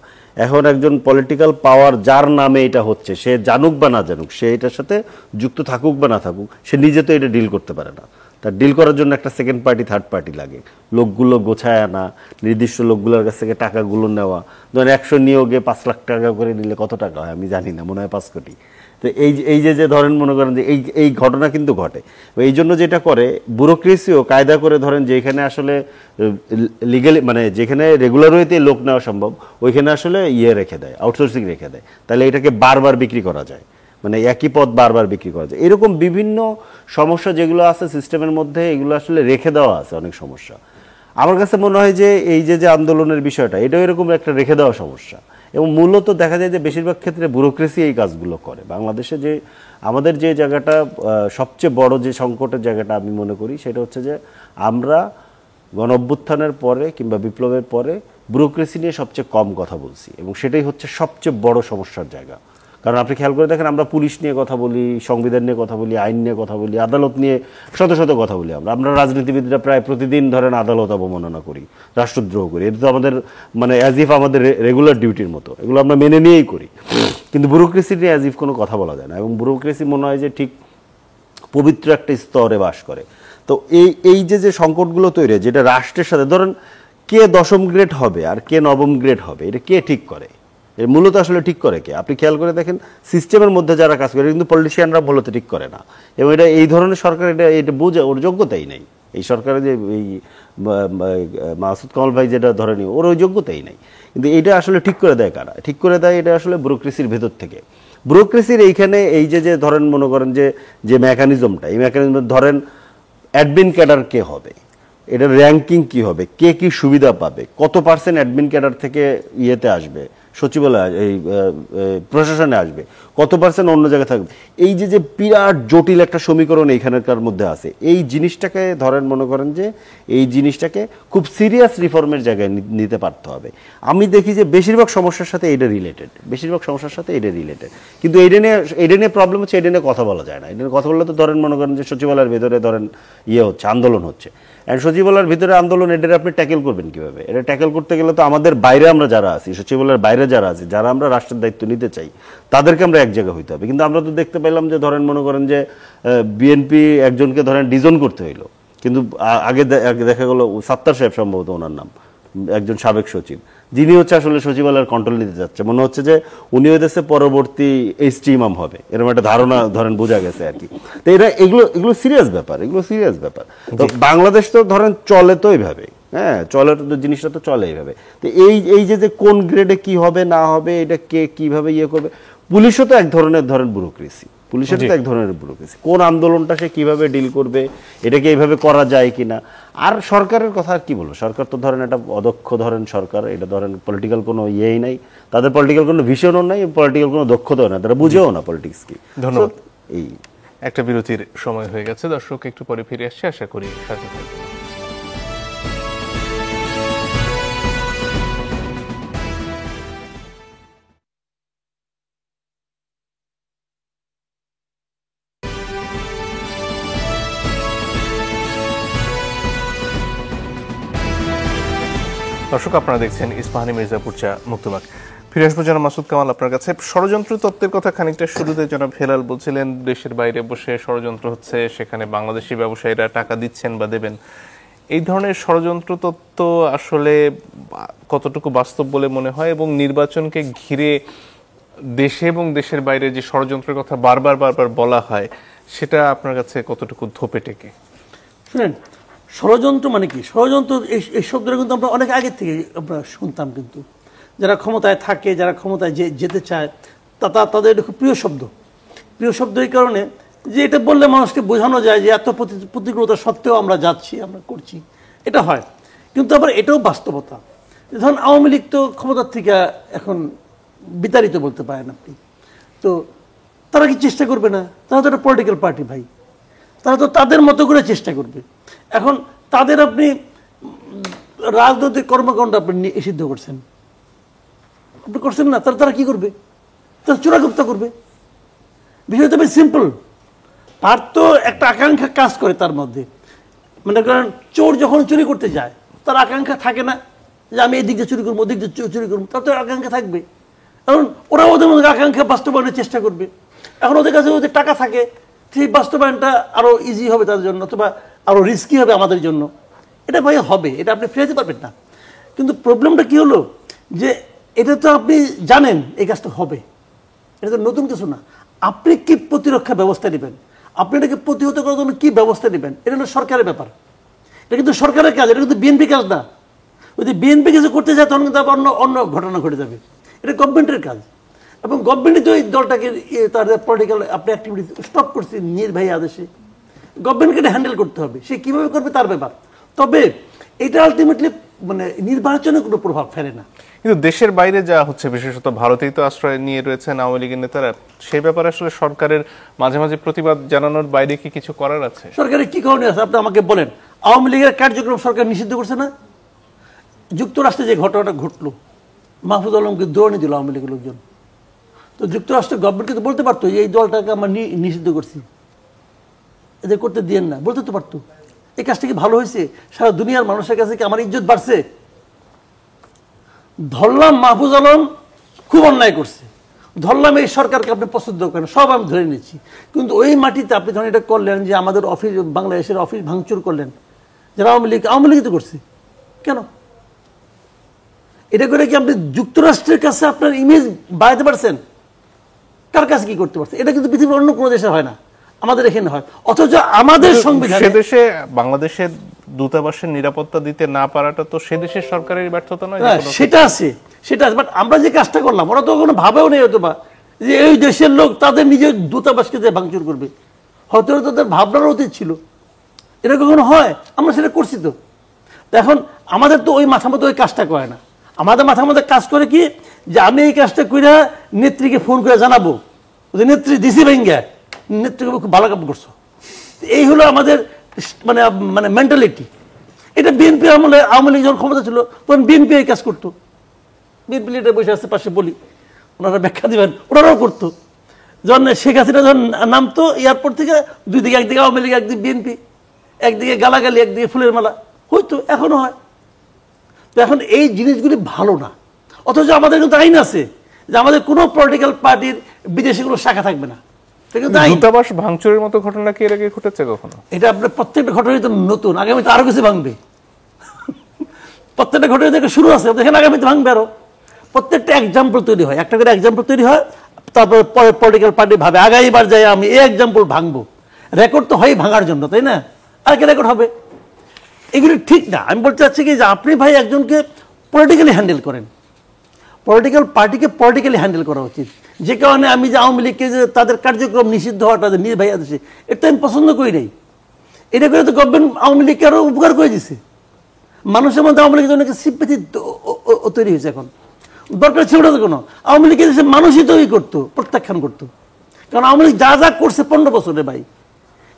এখন একজন পলিটিক্যাল পাওয়ার যার নামে এটা হচ্ছে, সে জানুক বা না জানুক, সে এটার সাথে যুক্ত থাকুক বা না থাকুক, সে নিজে তো এটা ডিল করতে পারে না, তার ডিল করার জন্য একটা সেকেন্ড পার্টি থার্ড পার্টি লাগে, লোকগুলো গোছায় আনা, নির্দিষ্ট লোকগুলোর কাছ থেকে টাকাগুলো নেওয়া। ধরেন 100 নিয়োগে 5 লাখ টাকা করে নিলে কত টাকা হয় আমি জানি না, মনে হয় 5 কোটি। তো এই যে ধরেন মনে করেন যে এই ঘটনা কিন্তু ঘটে, এই জন্য যেটা করে ব্যুরোক্রেসিও কায়দা করে ধরেন যেখানে আসলে লিগালি মানে যেখানে রেগুলার ওয়েতে লোক নেওয়া সম্ভব ওইখানে আসলে রেখে দেয়, আউটসোর্সিং রেখে দেয়, তাহলে এটাকে বারবার বিক্রি করা যায়, মানে একই পদ বারবার বিক্রি করা যায়। এরকম বিভিন্ন সমস্যা যেগুলো আছে সিস্টেমের মধ্যে, এগুলো আসলে রেখে দেওয়া আছে অনেক সমস্যা। আমার কাছে মনে হয় যে এই যে আন্দোলনের বিষয়টা, এটাও এরকম একটা রেখে দেওয়া সমস্যা, এবং মূলত দেখা যায় যে বেশিরভাগ ক্ষেত্রে ব্যুরোক্রেসি এই কাজগুলো করে। বাংলাদেশে যে আমাদের যে জায়গাটা সবচেয়ে বড় যে সংকটের জায়গাটা আমি মনে করি সেটা হচ্ছে যে আমরা গণঅভ্যুত্থানের পরে কিংবা বিপ্লবের পরে ব্যুরোক্রেসি নিয়ে সবচেয়ে কম কথা বলছি, এবং সেটাই হচ্ছে সবচেয়ে বড় সমস্যার জায়গা। কারণ আপনি খেয়াল করে দেখেন, আমরা পুলিশ নিয়ে কথা বলি, সংবিধান নিয়ে কথা বলি, আইন নিয়ে কথা বলি, আদালত নিয়ে শত শত কথা বলি, আমরা রাজনীতিবিদরা প্রায় প্রতিদিন ধরেন আদালত অবমাননা করি, রাষ্ট্রদ্রোহ করি, এটা তো আমাদের মানে অ্যাজ ইফ আমাদের রেগুলার ডিউটির মতো, এগুলো আমরা মেনে নিয়েই করি। কিন্তু ব্যুরোক্রেসি নিয়ে অ্যাজ ইফ কোনো কথা বলা যায় না, এবং ব্যুরোক্রেসি মনে হয় যে ঠিক পবিত্র একটা স্তরে বাস করে। তো এই যে সংকটগুলো তৈরি হয়, যেটা রাষ্ট্রের সাথে ধরেন কে 10ম গ্রেড হবে আর কে 9ম গ্রেড হবে, এটা কে ঠিক করে, এর মূলত আসলে ঠিক করে কে? আপনি খেয়াল করে দেখেন সিস্টেমের মধ্যে যারা কাজ করে, কিন্তু পলিটিশিয়ানরা মূলত ঠিক করে না, এবং এটা এই ধরনের সরকার এটা বোঝে, ওর যোগ্যতাই নেই। এই সরকারের যে এই মাসুদ কামাল ভাই যেটা ধরে নি, ওর ওই যোগ্যতাই নেই। কিন্তু এটা আসলে ঠিক করে দেয় কারা? ঠিক করে দেয় এটা আসলে ব্যুরোক্রেসির ভেতর থেকে। ব্যুরোক্রেসির এইখানে এই যে ধরেন মনে করেন যে মেকানিজমটা, এই মেকানিজম ধরেন অ্যাডমিন ক্যাডার কে হবে, এটার র্যাঙ্কিং কি হবে, কে কি সুবিধা পাবে, কত % অ্যাডমিন ক্যাডার থেকে ইয়েতে আসবে, সচিবালয় এই প্রশাসনে আসবে, কত পার্সেন্ট অন্য জায়গায় থাকবে। এই যে বিরাট জটিল একটা সমীকরণ এইখানকার মধ্যে আছে, এই জিনিসটাকে ধরেন মনে করেন যে এই জিনিসটাকে খুব সিরিয়াস রিফর্মের জায়গায় নিতে পারতে হবে। আমি দেখি যে বেশিরভাগ সমস্যার সাথে এটা রিলেটেড, কিন্তু এটা নিয়ে প্রবলেম হচ্ছে, এটা নিয়ে কথা বলা যায় না। এটা নিয়ে কথা বললে তো ধরেন মনে করেন যে সচিবালয়ের ভেতরে ধরেন হচ্ছে, আন্দোলন হচ্ছে, সচিবালয়ের ভিতরে আন্দোলন, এটা আপনি ট্যাকেল করবেন কিভাবে? এটা ট্যাকেল করতে গেলে তো আমাদের বাইরে আমরা যারা আছি, সচিবালয়ের বাইরে যারা আছি, যারা আমরা রাষ্ট্রের দায়িত্ব নিতে চাই, তাদেরকে আমরা এক জায়গায় হইতে হবে। কিন্তু আমরা তো দেখতে পেলাম যে ধরেন মনে করেন যে বিএনপি একজনকে ধরেন ডিজন করতে হইলো, কিন্তু আগে দেখা গেল সাত্তার সাহেব সম্ভবত ওনার নাম, একজন সাবেক সচিব, যিনি হচ্ছে আসলে সচিবালয়ের কন্ট্রোল নিতে যাচ্ছে, মনে হচ্ছে যে উনি হইতেছে পরবর্তী এইচটি ইমাম হবে, এরকম একটা ধারণা ধরেন বোঝা গেছে আর কি। তো এগুলো সিরিয়াস ব্যাপার, তো বাংলাদেশ তো ধরেন চলে তো এইভাবে, হ্যাঁ চলে, জিনিসটা তো চলে এইভাবে। তো এই যে কোন গ্রেডে কি হবে না হবে, এটা কে কিভাবে করবে, পুলিশও তো এক ধরনের ধরেন ব্যুরোক্রেসি, কোন আন্দোলনটা সে কিভাবে ডিল করবে, এটাকে এইভাবে করা যায় কিনা। আর সরকারের কথা আর কি বলবো, সরকার তো ধরেন একটা অদক্ষ ধরেন সরকার, এটা ধরেন পলিটিক্যাল কোনো ইয়েই নাই, তাদের পলিটিক্যাল কোনো ভিশনও নাই, পলিটিক্যাল কোনো দক্ষতাও না, তারা বুঝেও না পলিটিক্স কি। ধন্যবাদ। এই একটা বিরতির সময় হয়ে গেছে, দর্শক একটু পরে ফিরে আসছে, আশা করি সাথে থাকবেন। দর্শক আপনারা দেখছেন ইস্পাহানি মির্জাপুর চা মুক্তবাক। ফিরে আসবো জনাব মাসুদ কামাল আপনার কাছে। ষড়যন্ত্র তত্ত্বের কথা খানিকটা শুরুতে জনাব হেলাল বলছিলেন, দেশের বাইরে বসে ষড়যন্ত্র হচ্ছে, সেখানে বাংলাদেশি ব্যবসায়ীরা টাকা দিচ্ছেন বা দেবেন। এই ধরনের ষড়যন্ত্র তত্ত্ব আসলে কতটুকু বাস্তব বলে মনে হয়, এবং নির্বাচনকে ঘিরে দেশে এবং দেশের বাইরে যে ষড়যন্ত্রের কথা বারবার বলা হয়, সেটা আপনার কাছে কতটুকু ধোপে টেকে? শুনেন, ষড়যন্ত্র মানে কি? ষড়যন্ত্র এই শব্দটা কিন্তু আমরা অনেক আগে থেকে আমরা শুনতাম, কিন্তু যারা ক্ষমতায় থাকে, যারা ক্ষমতায় যেতে চায়, তাদের এটা খুব প্রিয় শব্দ এই কারণে যে এটা বললে মানুষকে বোঝানো যায় যে এত প্রতিকূলতা সত্ত্বেও আমরা যাচ্ছি, আমরা করছি, এটা হয়। কিন্তু আবার এটাও বাস্তবতা। ধরুন আওয়ামী লীগ তো ক্ষমতার থেকে এখন বিতাড়িত বলতে পারেন আপনি, তো তারা কি চেষ্টা করবে না? তারা তো একটা পলিটিক্যাল পার্টি ভাই, তারা তো তাদের মতো করে চেষ্টা করবে। এখন তাদের আপনি রাজনৈতিক কর্মকাণ্ড আপনি নিষিদ্ধ করছেন, আপনি করছেন না, তারা কি করবে? তারা চোরাগুপ্তা করবে। বিষয়টা বেশ সিম্পল। তার তো একটা আকাঙ্ক্ষা কাজ করে তার মধ্যে। মনে করেন চোর যখন চুরি করতে যায়, তার আকাঙ্ক্ষা থাকে না যে আমি এই দিক দিয়ে চুরি করবো, ওদিক দিয়ে চুরি করবো, তার তো আকাঙ্ক্ষা থাকবে। কারণ ওরা ওদের মধ্যে আকাঙ্ক্ষা বাস্তবায়নের চেষ্টা করবে। এখন ওদের কাছে ওদের টাকা থাকে, সেই বাস্তবায়নটা আরো ইজি হবে তাদের জন্য, অথবা আরো রিস্কি হবে আমাদের জন্য। এটা ভাই হবে, এটা আপনি ফিরাতে পারবেন না। কিন্তু প্রবলেমটা কি হলো যে এটা তো আপনি জানেন এই কাজটা হবে, এটা তো নতুন কিছু না। আপনি কি প্রতিরক্ষা ব্যবস্থা নেবেন, আপনি এটাকে প্রতিহত করার জন্য কি ব্যবস্থা নেবেন, এটা হলো সরকারের ব্যাপার। এটা কিন্তু সরকারের কাজ, এটা কিন্তু বিএনপি কাজ না। যদি বিএনপি কিছু করতে যায় তখন কিন্তু অন্য ঘটনা ঘটে যাবে। এটা গভর্নমেন্টের কাজ, এবং গভর্নমেন্টই তো এই দলটাকে তাদের পলিটিক্যাল আপনি অ্যাক্টিভিটি স্টপ করছে নির্বাহী আদেশে। গভর্নমেন্টকে এটা হ্যান্ডেল করতে হবে, সে কিভাবে করবে তার ব্যাপার। তবে এটা আলটিমেটলি মানে নির্বাচনে কোনো প্রভাব ফেলে না। কিন্তু দেশের বাইরে যা হচ্ছে, বিশেষত ভারতেই তো আশ্রয় নিয়ে রয়েছেন আওয়ামী লীগের নেতারা, সেই ব্যাপারে আসলে সরকারের মাঝে মাঝে প্রতিবাদ জানানোর বাইরে কি কিছু করার আছে? সরকারের কি করণীয় আছে আপনি আমাকে বলেন। আওয়ামী লীগের কার্যক্রম সরকার নিষিদ্ধ করছে না? যুক্তরাষ্ট্রে যে ঘটনাটা ঘটলো, মাহফুজ আলমকে দৌড়ানি দিল আওয়ামী লীগের লোকজন, তো যুক্তরাষ্ট্রের গভর্নমেন্টকে তো বলতে পারতো এই দলটাকে আমরা নিষিদ্ধ করছি, এদের করতে দিয়েন না, বলতে তো পারতো। এই কাজটা কি ভালো হয়েছে? সারা দুনিয়ার মানুষের কাছে কি আমার ইজ্জত বাড়ছে? ধরলাম মাহফুজ আলম খুব অন্যায় করছে, ধরলাম এই সরকারকে আপনি পছন্দ করেন, সব আমি ধরে নিচ্ছি, কিন্তু ওই মাটিতে আপনি ধরেন এটা করলেন যে আমাদের অফিস, বাংলাদেশের অফিস ভাঙচুর করলেন, যারা আওয়ামী লীগ তো করছে, কেন? এটা করে কি আপনি যুক্তরাষ্ট্রের কাছে আপনার ইমেজ বাড়াতে পারছেন? কার কাছে কি করতে পারছেন? এটা কিন্তু পৃথিবীর অন্য কোনো দেশে হয় না, আমাদের এখানে হয়। অথচ আমাদের সংবিধানে, সে দেশে বাংলাদেশের দূতাবাসের নিরাপত্তা দিতে না পারাটা তো সে দেশের সরকারের ব্যর্থতা নয়? সেটা আছে, বাট আমরা যে কাজটা করলাম ওরা তো কোনো ভাবেও নেই হয়তো বা যে এই দেশের লোক তাদের নিজের দূতাবাসকে যে ভাঙচুর করবে, হয়তো তাদের ভাবনার উচিত ছিল। এটা কখনো হয়? আমরা সেটা করছি তো। এখন আমাদের তো ওই মাথা মতো ওই কাজটা করে না, আমাদের মাথার মধ্যে কাজ করে কি যে আমি এই কাজটা করে নেত্রীকে ফোন করে জানাবো ওদের নেত্রী দিছি ভেঙ্গা নেত্রীকে খুব ভালো কাম করছো। এই হলো আমাদের মানে মানে মেন্টালিটি। এটা বিএনপি আমলে আওয়ামী লীগ যখন ক্ষমতা ছিল তখন বিএনপি এই কাজ করতো। বিএনপি লিডার বসে আসছে পাশে বলি, ওনারা ব্যাখ্যা দিবেন, ওনারাও করতো। যখন শেখ হাসিনা যখন নামতো এয়ারপোর্ট থেকে, দুই দিকে একদিকে আওয়ামী লীগ একদিকে বিএনপি, একদিকে গালাগালি একদিকে ফুলের মালা, হয়তো এখনো হয়। তো এখন এই জিনিসগুলি ভালো না। অথচ আমাদের কিন্তু আইন আছে যে আমাদের কোনো পলিটিক্যাল পার্টির বিদেশে কোনো শাখা থাকবে না। দূতাবাস ভাঙচুরের মতো ঘটনা কি এর আগে ঘটেছে কখনো? এটা আপনার প্রত্যেকটা ঘটনাই তো নতুন, আগামীতে আরো কিছু ভাঙবে। প্রত্যেকটা ঘটনা থেকে শুরু আছে, দেখেন আগামীতে ভাঙবে আরো। প্রত্যেকটা এক্সাম্পল তৈরি হয়, একটা করে এক্সাম্পল তৈরি হয়, তারপর পরে পলিটিক্যাল পার্টি ভাবে আগামীবার যাই আমি এই এক্সাম্পল ভাঙবো। রেকর্ড তো হয় ভাঙার জন্য, তাই না? আর কি রেকর্ড হবে? এগুলি ঠিক না। আমি বলতে চাচ্ছি কি যে আপনি ভাই একজনকে পলিটিক্যালি হ্যান্ডেল করেন, পলিটিক্যাল পার্টিকে পলিটিক্যালি হ্যান্ডেল করা উচিত। যে কারণে আমি যে আওয়ামী লীগকে যে তাদের কার্যক্রম নিষিদ্ধ হওয়াটা নির্বাহী আদেশে, এটা আমি পছন্দ করি নাই। এটা করে তো গভর্নমেন্ট আওয়ামী লীগকে আরো উপকার করে দিছে। মানুষের মধ্যে আওয়ামী লীগের জন্য সিম্প্যাথি তৈরি হয়েছে। এখন দরকার ছিল না তো কোনো, আওয়ামী লীগের দেশে মানুষই তৈরি করতো, প্রত্যাখ্যান করতো। কারণ আওয়ামী লীগ যা যা করছে 15 বছরে ভাই,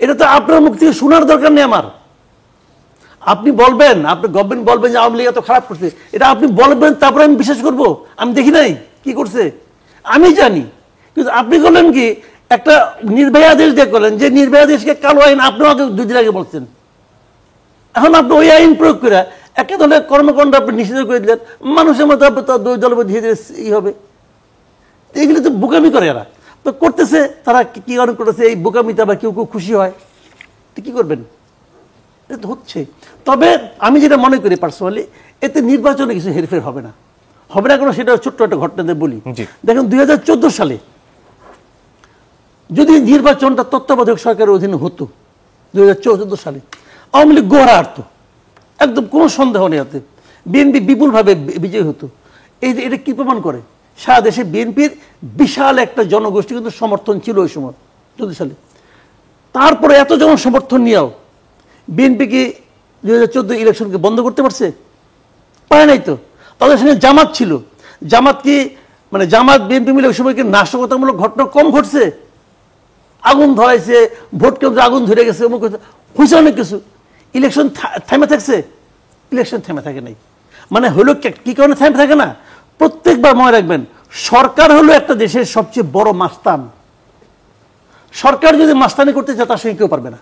এটা তো আপনার মুখ থেকে শোনার দরকার নেই আমার। আপনি বলবেন, আপনি গভর্নমেন্ট বলবেন যে আওয়ামী লীগ এত খারাপ করছে, এটা আপনি বলবেন, তারপরে আমি বিশ্বাস করবো? আমি দেখি নাই কি করছে, আমি জানি। কিন্তু আপনি করলেন কি, একটা নির্বাহী আদেশ দিয়ে করলেন, যে নির্বাহী আদেশকে কালো আইন আপনিও আগে 2 দিন আগে বলছেন। এখন আপনি ওই আইন প্রয়োগ করে একটা দলের কর্মকাণ্ড আপনি নিষিদ্ধ করে দিলেন, মানুষের মধ্যে দলের মধ্যে ধীরে ধীরে হবে। এগুলো তো বোকামি করে এরা, তো করতেছে তারা কি কারণ করতেছে, এই বোকামিতে আবার কেউ কেউ খুশি হয়, তো কি করবেন? এটা তো হচ্ছে। তবে আমি যেটা মনে করি পার্সোনালি, এতে নির্বাচনে কিছু হেরফের হবে না, হবে না কোনো। সেটা ছোট্ট একটা ঘটনাতে বলি। দেখেন 2014 সালে যদি নির্বাচনটা তত্ত্বাবধায়ক সরকারের অধীনে হতো, 2014 সালে আওয়ামী লীগ গোহরা হারতো, একদম কোনো সন্দেহ নেই। হাতে বিএনপি বিপুলভাবে বিজয়ী হতো। এটা কি প্রমাণ করে? সারা দেশে বিএনপির বিশাল একটা জনগোষ্ঠী কিন্তু সমর্থন ছিল ওই সময় 14 সালে। তারপরে এত জনসমর্থন নিয়েও বিএনপি কি 2014 ইলেকশনকে বন্ধ করতে পারছে? পারে নাই তো। তাদের সঙ্গে জামাত ছিল, জামাত কি মানে জামাত বিএনপি মিলে ওই সময় কি নাশকতামূলক ঘটনা কম ঘটছে? আগুন ধরাইছে, ভোট কেন্দ্রে আগুন ধরে গেছে, অমুক হয়েছে অনেক কিছু। ইলেকশন থেমে থাকছে? ইলেকশন থেমে থাকে নাই। মানে হলো কি কারণে থেমে থাকে না? প্রত্যেকবার মনে রাখবেন, সরকার হলো একটা দেশের সবচেয়ে বড় মাস্তান। সরকার যদি মাস্তানি করতে চায় তার সঙ্গে কেউ পারবে না।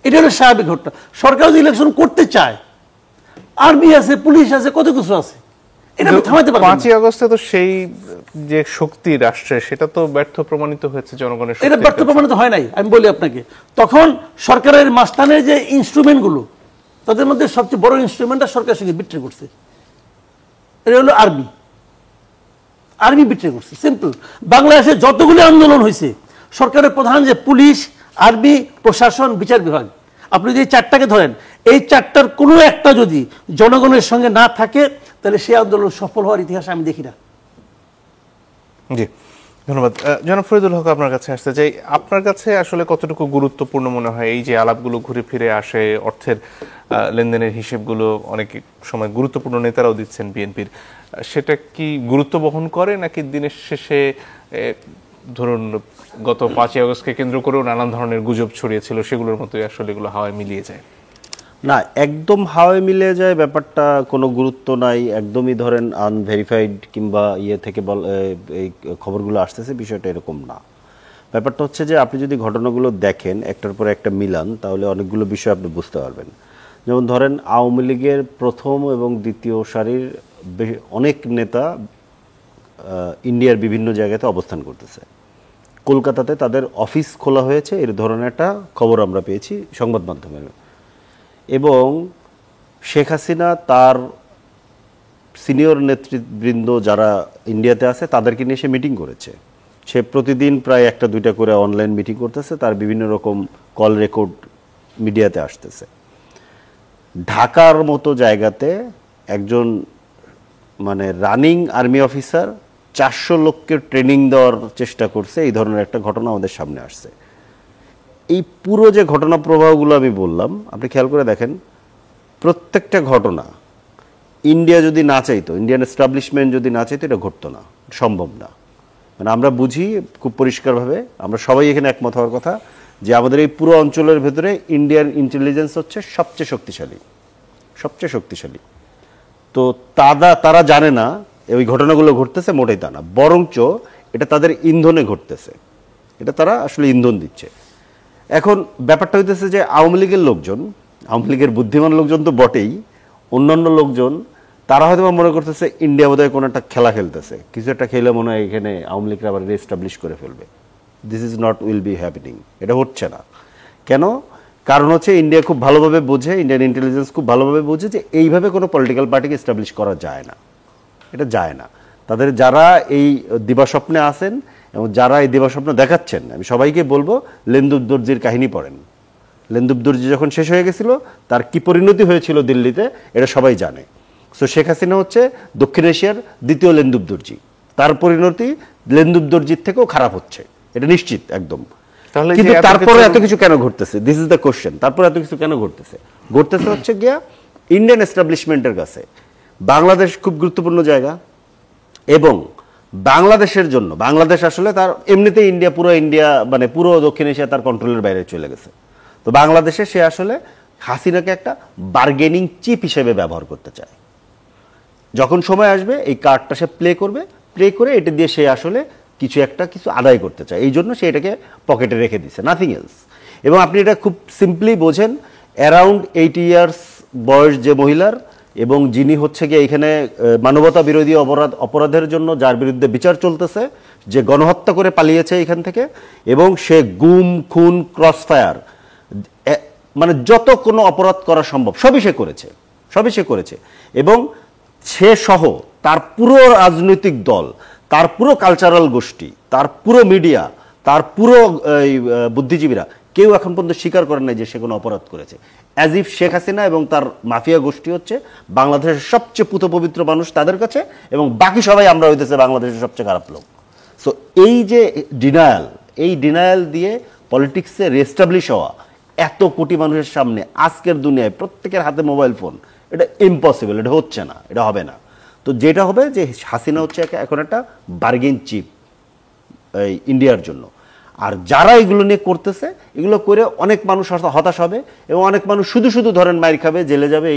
এটা হলো স্বাভাবিক ঘটনা। সরকার যদি ইলেকশন করতে চায়, আর্মি আছে, পুলিশ আছে, কত কিছু আছে, এটা থামাতে পারবে না। 5ই আগস্টে তো সেই যে শক্তি রাষ্ট্রে, সেটা তো ব্যর্থ প্রমাণিত হয়েছে জনগণের। এটা ব্যর্থ প্রমাণিত হয় নাই, আমি বলি আপনাকে। তখন সরকারের মাস্তানের যে ইনস্ট্রুমেন্টগুলো, তাদের মধ্যে সবচেয়ে বড় ইনস্ট্রুমেন্টটা সরকারের সঙ্গে বিট্রে করছে, এটা হলো আর্মি। আর্মি বিট্রে করছে, সিম্পল। বাংলাদেশে যতগুলি আন্দোলন হয়েছে, সরকারের প্রধান যে পুলিশ, আর্মি, প্রশাসন, বিচার বিভাগ, আপনি যদি 4টাকে ধরেন, এই 4টার কোনো একটা যদি জনগণের সঙ্গে না থাকে, তাহলে সেই আন্দোলন সফল হওয়ার ইতিহাস আমি দেখি না। জি, ধন্যবাদ। জনাব ফরিদুল হক, আপনার কাছে আসতে চাই। আপনার কাছে আসলে কতটুকু গুরুত্বপূর্ণ মনে হয় এই যে আলাপগুলো ঘুরে ফিরে আসে, অর্থের লেনদেনের হিসেবগুলো অনেক সময় গুরুত্বপূর্ণ নেতারাও দিচ্ছেন বিএনপির, সেটা কি গুরুত্ব বহন করে, নাকি দিনের শেষে ধরুন গত 5ই আগস্টকে কেন্দ্র করেও নানান ধরনের গুজব ছড়িয়েছিল, সেগুলোর মতোই আসলে এগুলো হাওয়ায় মিলিয়ে যায়? না, একদম হাওয়ায় মিলে যায় ব্যাপারটা, কোনো গুরুত্ব নাই। একদমই ধরেন আনভেরিফাইড কিংবা ইয়ে থেকে এই খবরগুলো আসতেছে, বিষয়টা এরকম না। ব্যাপারটা হচ্ছে যে আপনি যদি ঘটনাগুলো দেখেন, একটার পর একটা মিলান, তাহলে অনেকগুলো বিষয় আপনি বুঝতে পারবেন। যেমন ধরেন আওয়ামী লীগের প্রথম এবং দ্বিতীয় সারির অনেক নেতা ইন্ডিয়ার বিভিন্ন জায়গাতে অবস্থান করতেছে। কলকাতাতে তাদের অফিস খোলা হয়েছে, এর ধরনের একটা খবর আমরা পেয়েছি সংবাদ মাধ্যমে। এবং শেখ হাসিনা তার সিনিয়র নেতৃবৃন্দ যারা ইন্ডিয়াতে আছে তাদেরকে নিয়ে সে মিটিং করেছে। সে প্রতিদিন প্রায় 1-2টা করে অনলাইন মিটিং করতেছে, তার বিভিন্ন রকম কল রেকর্ড মিডিয়াতে আসতেছে। ঢাকার মতো জায়গাতে একজন মানে রানিং আর্মি অফিসার 400 লোককে ট্রেনিং দেওয়ার চেষ্টা করছে, এই ধরনের একটা ঘটনা আমাদের সামনে আসছে। এই পুরো যে ঘটনা প্রবাহগুলো আমি বললাম, আপনি খেয়াল করে দেখেন, প্রত্যেকটা ঘটনা ইন্ডিয়া যদি না চাইতো, ইন্ডিয়ান এস্টাবলিশমেন্ট যদি না চাইতো, এটা ঘটতো না, সম্ভব না। মানে আমরা বুঝি খুব পরিষ্কারভাবে, আমরা সবাই এখানে একমত হওয়ার কথা যে আমাদের এই পুরো অঞ্চলের ভেতরে ইন্ডিয়ান ইন্টেলিজেন্স হচ্ছে সবচেয়ে শক্তিশালী। তো তারা জানে না ওই ঘটনাগুলো ঘটতেছে, মোটেই তা না, বরঞ্চ এটা তাদের ইন্ধনে ঘটতেছে, এটা তারা আসলে ইন্ধন দিচ্ছে। এখন ব্যাপারটা হইতেছে যে আওয়ামী লীগের বুদ্ধিমান লোকজন তো বটেই, অন্যান্য লোকজন তারা হয়তো মনে করতেছে ইন্ডিয়া বোধহয় কোনো একটা খেলা খেলতেছে, কিছু একটা খেলে মনে হয় এখানে আওয়ামী লীগরা আবার রিএস্টাবলিশ করে ফেলবে। This is not will be happening, এটা হচ্ছে না। কেন? কারণ হচ্ছে ইন্ডিয়া খুব ভালোভাবে বোঝে, ইন্ডিয়ান ইন্টেলিজেন্স খুব ভালোভাবে বোঝে যে এইভাবে কোনো পলিটিক্যাল পার্টিকে এস্টাবলিশ করা যায় না, এটা যায় না। তাদের যারা এই দিবাস্বপ্নে আছেন এবং যারা এই দিবাস্বপ্ন দেখাচ্ছেন, আমি সবাইকে বলবো লেন্দুব দর্জির কাহিনী পড়েন। লেন্দুব দর্জি যখন শেষ হয়ে গেছিল তার কি পরিণতি হয়েছিল দিল্লিতে, এটা সবাই জানে। সো শেখ হাসিনা হচ্ছে দক্ষিণ এশিয়ার দ্বিতীয় লেন্দুব দর্জি, তার পরিণতি লেন্দুব দর্জির থেকেও খারাপ হচ্ছে, এটা নিশ্চিত একদম। কিন্তু তারপরে এত কিছু কেন ঘটতেছে? This is the question. তারপরে এত কিছু কেন ঘটতেছে হচ্ছে গিয়া ইন্ডিয়ান এস্টাবলিশমেন্টের কাছে বাংলাদেশ খুব গুরুত্বপূর্ণ জায়গা, এবং বাংলাদেশের জন্য বাংলাদেশ আসলে তার এমনিতে পুরো ইন্ডিয়া মানে পুরো দক্ষিণ এশিয়া তার কন্ট্রোলের বাইরে চলে গেছে। তো বাংলাদেশে সে আসলে হাসিনাকে একটা বার্গেনিং চিপ হিসেবে ব্যবহার করতে চায়। যখন সময় আসবে এই কার্ডটা সে প্লে করে এটা দিয়ে সে আসলে কিছু আদায় করতে চায়, এই জন্য সে এটাকে পকেটে রেখে দিচ্ছে, নাথিং এলস। এবং আপনি এটা খুব সিম্পলি বোঝেন, অ্যারাউন্ড 80 ইয়ার্স বয়স যে মহিলার, এবং যিনি হচ্ছে গিয়ে এখানে মানবতা বিরোধী অপরাধের জন্য যার বিরুদ্ধে বিচার চলতেছে, যে গণহত্যা করে পালিয়েছে এখান থেকে, এবং সে গুম খুন ক্রসফায়ার মানে যত কোনো অপরাধ করা সম্ভব সবই সে করেছে, এবং সে সহ তার পুরো রাজনৈতিক দল, তার পুরো কালচারাল গোষ্ঠী, তার পুরো মিডিয়া, তার পুরো বুদ্ধিজীবীরা কেউ এখন পর্যন্ত স্বীকার করেন নাই যে সে কোনো অপরাধ করেছে। অ্যাজ ইফ শেখ হাসিনা এবং তার মাফিয়া গোষ্ঠী হচ্ছে বাংলাদেশের সবচেয়ে পুতপবিত্র মানুষ তাদের কাছে, এবং বাকি সবাই আমরা হইতেছে বাংলাদেশের সবচেয়ে খারাপ লোক। সো এই যে ডিনায়াল দিয়ে পলিটিক্সে রেস্টাবলিশ হওয়া এত কোটি মানুষের সামনে আজকের দুনিয়ায় প্রত্যেকের হাতে মোবাইল ফোন, এটা ইম্পসিবল, এটা হচ্ছে না, এটা হবে না। তো যেটা হবে যে হাসিনা হচ্ছে এখন একটা বার্গেন চিপ ইন্ডিয়ার জন্য। আর যারা এগুলো নিয়ে করতেছে, এগুলো করে অনেক মানুষ হতাশ হবে, এবং অনেক মানুষ শুধু ধরেন মাইর খাবে, জেলে যাবে,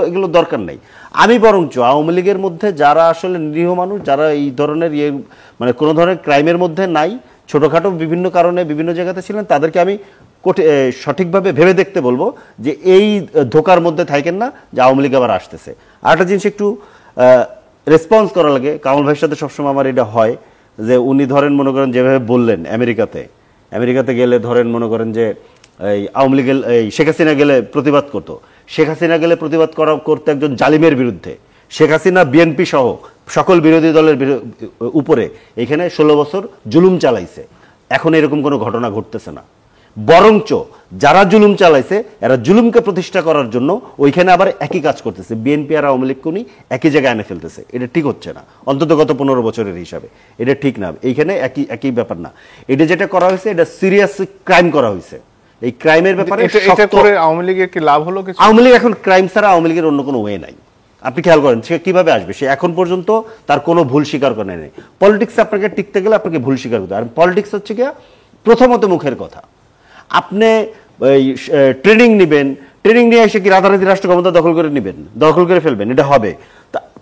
এগুলো দরকার নেই। আমি বরঞ্চ আওয়ামী লীগের মধ্যে যারা আসলে নিরীহ মানুষ, যারা এই ধরনের মানে কোনো ধরনের ক্রাইমের মধ্যে নাই, ছোটোখাটো বিভিন্ন কারণে বিভিন্ন জায়গাতে ছিলেন, তাদেরকে আমি সঠিকভাবে ভেবে দেখতে বলবো যে এই ধোকার মধ্যে থাকেন না যে আওয়ামী লীগ আবার আসতেছে। আরেকটা জিনিস একটু রেসপন্স করা লাগে, কামাল ভাইয়ের সাথে সবসময় আমার এটা হয় যে উনি ধরেন মনে করেন যেভাবে বললেন আমেরিকাতে গেলে ধরেন মনে করেন যে এই আওয়ামী লীগ শেখ হাসিনা গেলে প্রতিবাদ করতো, শেখ হাসিনা গেলে প্রতিবাদ করতে একজন জালিমের বিরুদ্ধে, শেখ হাসিনা বিএনপি সহ সকল বিরোধী দলের উপরে এখানে 16 বছর জুলুম চালাইছে। এখন এরকম কোনো ঘটনা ঘটতেছে না, বরঞ্চ যারা জুলুম চালাইছে এরা জুলুমকে প্রতিষ্ঠা করার জন্য ওইখানে আবার একই কাজ করতেছে, বিএনপি আর আওয়ামী লীগকে উনি একই জায়গায় এনে ফেলতেছে। এটা ঠিক হচ্ছে না, অন্তত গত 15 বছরের হিসাবে এটা ঠিক না। এইখানে একই ব্যাপার না, এটা যেটা করা হয়েছে এটা সিরিয়াস ক্রাইম করা হয়েছে। এই ক্রাইমের ব্যাপারে আওয়ামী লীগের কি লাভ হলো? আওয়ামী লীগ এখন ক্রাইম ছাড়া আওয়ামী লীগের অন্য কোনো ওয়ে নাই। আপনি খেয়াল করেন সে কিভাবে আসবে, সে এখন পর্যন্ত তার কোনো ভুল স্বীকার করে নেই। পলিটিক্সে আপনাকে টিকতে গেলে আপনাকে ভুল স্বীকার করতে, আর পলিটিক্স হচ্ছে কি প্রথমত মুখের কথা। আপনি ট্রেনিং নেবেন, ট্রেনিং নিয়ে এসে কি রাতারাতি রাষ্ট্র ক্ষমতা দখল করে ফেলবেন, এটা হবে।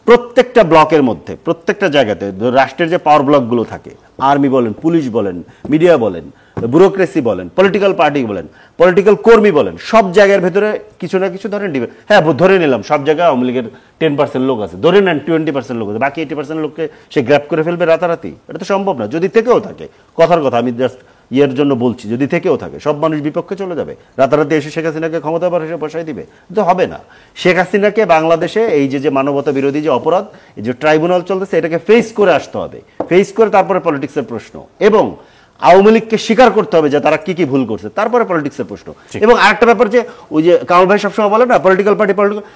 প্রত্যেকটা ব্লকের মধ্যে প্রত্যেকটা জায়গাতে রাষ্ট্রের যে পাওয়ার ব্লকগুলো থাকে, আর্মি বলেন, পুলিশ বলেন, মিডিয়া বলেন, ব্যুরোক্রেসি বলেন, পলিটিক্যাল পার্টি বলেন, পলিটিক্যাল কর্মী বলেন, সব জায়গার ভেতরে কিছু না কিছু ধরেন দিবে। হ্যাঁ ধরে নিলাম সব জায়গায় আওয়ামী লীগের 10% লোক আছে, ধরে নেন 20% লোক আছে, বাকি 80% লোককে সে গ্র্যাব করে ফেলবে রাতারাতি, এটা তো সম্ভব না। যদি থেকেও থাকে, কথার কথা আমি জাস্ট ইয়ের জন্য বলছি, যদি থেকেও থাকে সব মানুষ বিপক্ষে চলে যাবে, রাতারাতি এসে শেখ হাসিনাকে ক্ষমতা বসায় দিবে, তো হবে না। শেখ হাসিনাকে বাংলাদেশে এই যে মানবতা বিরোধী যে অপরাধ, এই যে ট্রাইব্যুনাল চলতেছে, এটাকে ফেস করে আসতে হবে, ফেস করে তারপরে পলিটিক্সের প্রশ্ন, এবং আওয়ামী লীগকে স্বীকার করতে হবে যে তারা কি ভুল করছে, তারপরে পলিটিক্সের প্রশ্ন। এবং আরেকটা ব্যাপার যে ওই যে কামাল ভাই সবসময় বলে না পলিটিক্যাল পার্টি,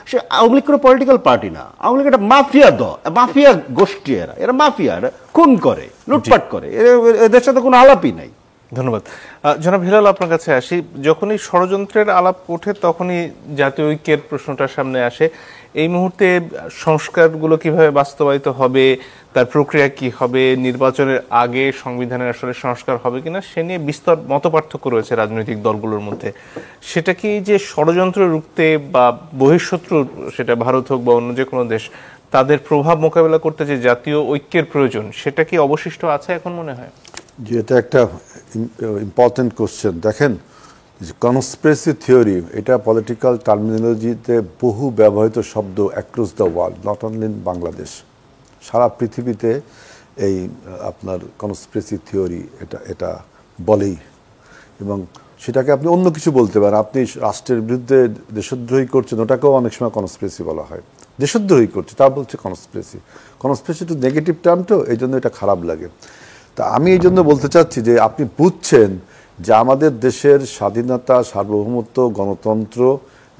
সে আওয়ামী লীগ কোনো পলিটিক্যাল পার্টি না, আওয়ামী লীগ একটা মাফিয়া গোষ্ঠী, এরা মাফিয়া, খুন করে, লুটপাট করে, এদের সাথে কোনো আলাপই নাই। ধন্যবাদ। জনাব হিলাল, আপনার কাছে আসি। যখনই ষড়যন্ত্রের আলাপ ওঠে তখনই জাতীয় ঐক্যের প্রশ্নটার সামনে আসে, এই মুহূর্তে সংস্কারগুলো কিভাবে বাস্তবায়িত হবে, তার প্রক্রিয়া কি হবে, নির্বাচনের আগে সংবিধানের আসলে সংস্কার হবে কিনা সে নিয়ে বিস্তর মতপার্থক্য রয়েছে রাজনৈতিক দলগুলোর মধ্যে। সেটা কি যে ষড়যন্ত্র রুখতে বা বহিঃশত্রু, সেটা ভারত হোক বা অন্য যে কোনো দেশ, তাদের প্রভাব মোকাবেলা করতে যে জাতীয় ঐক্যের প্রয়োজন, সেটা কি অবশিষ্ট আছে এখন মনে হয়? যে এটা একটা ইম্পর্টেন্ট কোশ্চেন। দেখেন, কনস্পিরেসি থিওরি এটা পলিটিক্যাল টার্মিনোলজিতে বহু ব্যবহৃত শব্দ across the world, not only in Bangladesh, সারা পৃথিবীতে এই আপনার কনস্পিরেসি থিওরি এটা বলেই। এবং সেটাকে আপনি অন্য কিছু বলতে পারেন, আপনি রাষ্ট্রের বিরুদ্ধে দেশদ্রোহী করছেন, ওটাকেও অনেক সময় কনস্পিরেসি বলা হয়। দেশদ্রোহী করছে তা বলছে কনস্পিরেসি। কনস্পিরেসি একটু নেগেটিভ টার্ম, তো এই জন্য এটা খারাপ লাগে। তা আমি এই জন্য বলতে চাচ্ছি যে আপনি বুঝছেন যে আমাদের দেশের স্বাধীনতা, সার্বভৌমত্ব, গণতন্ত্র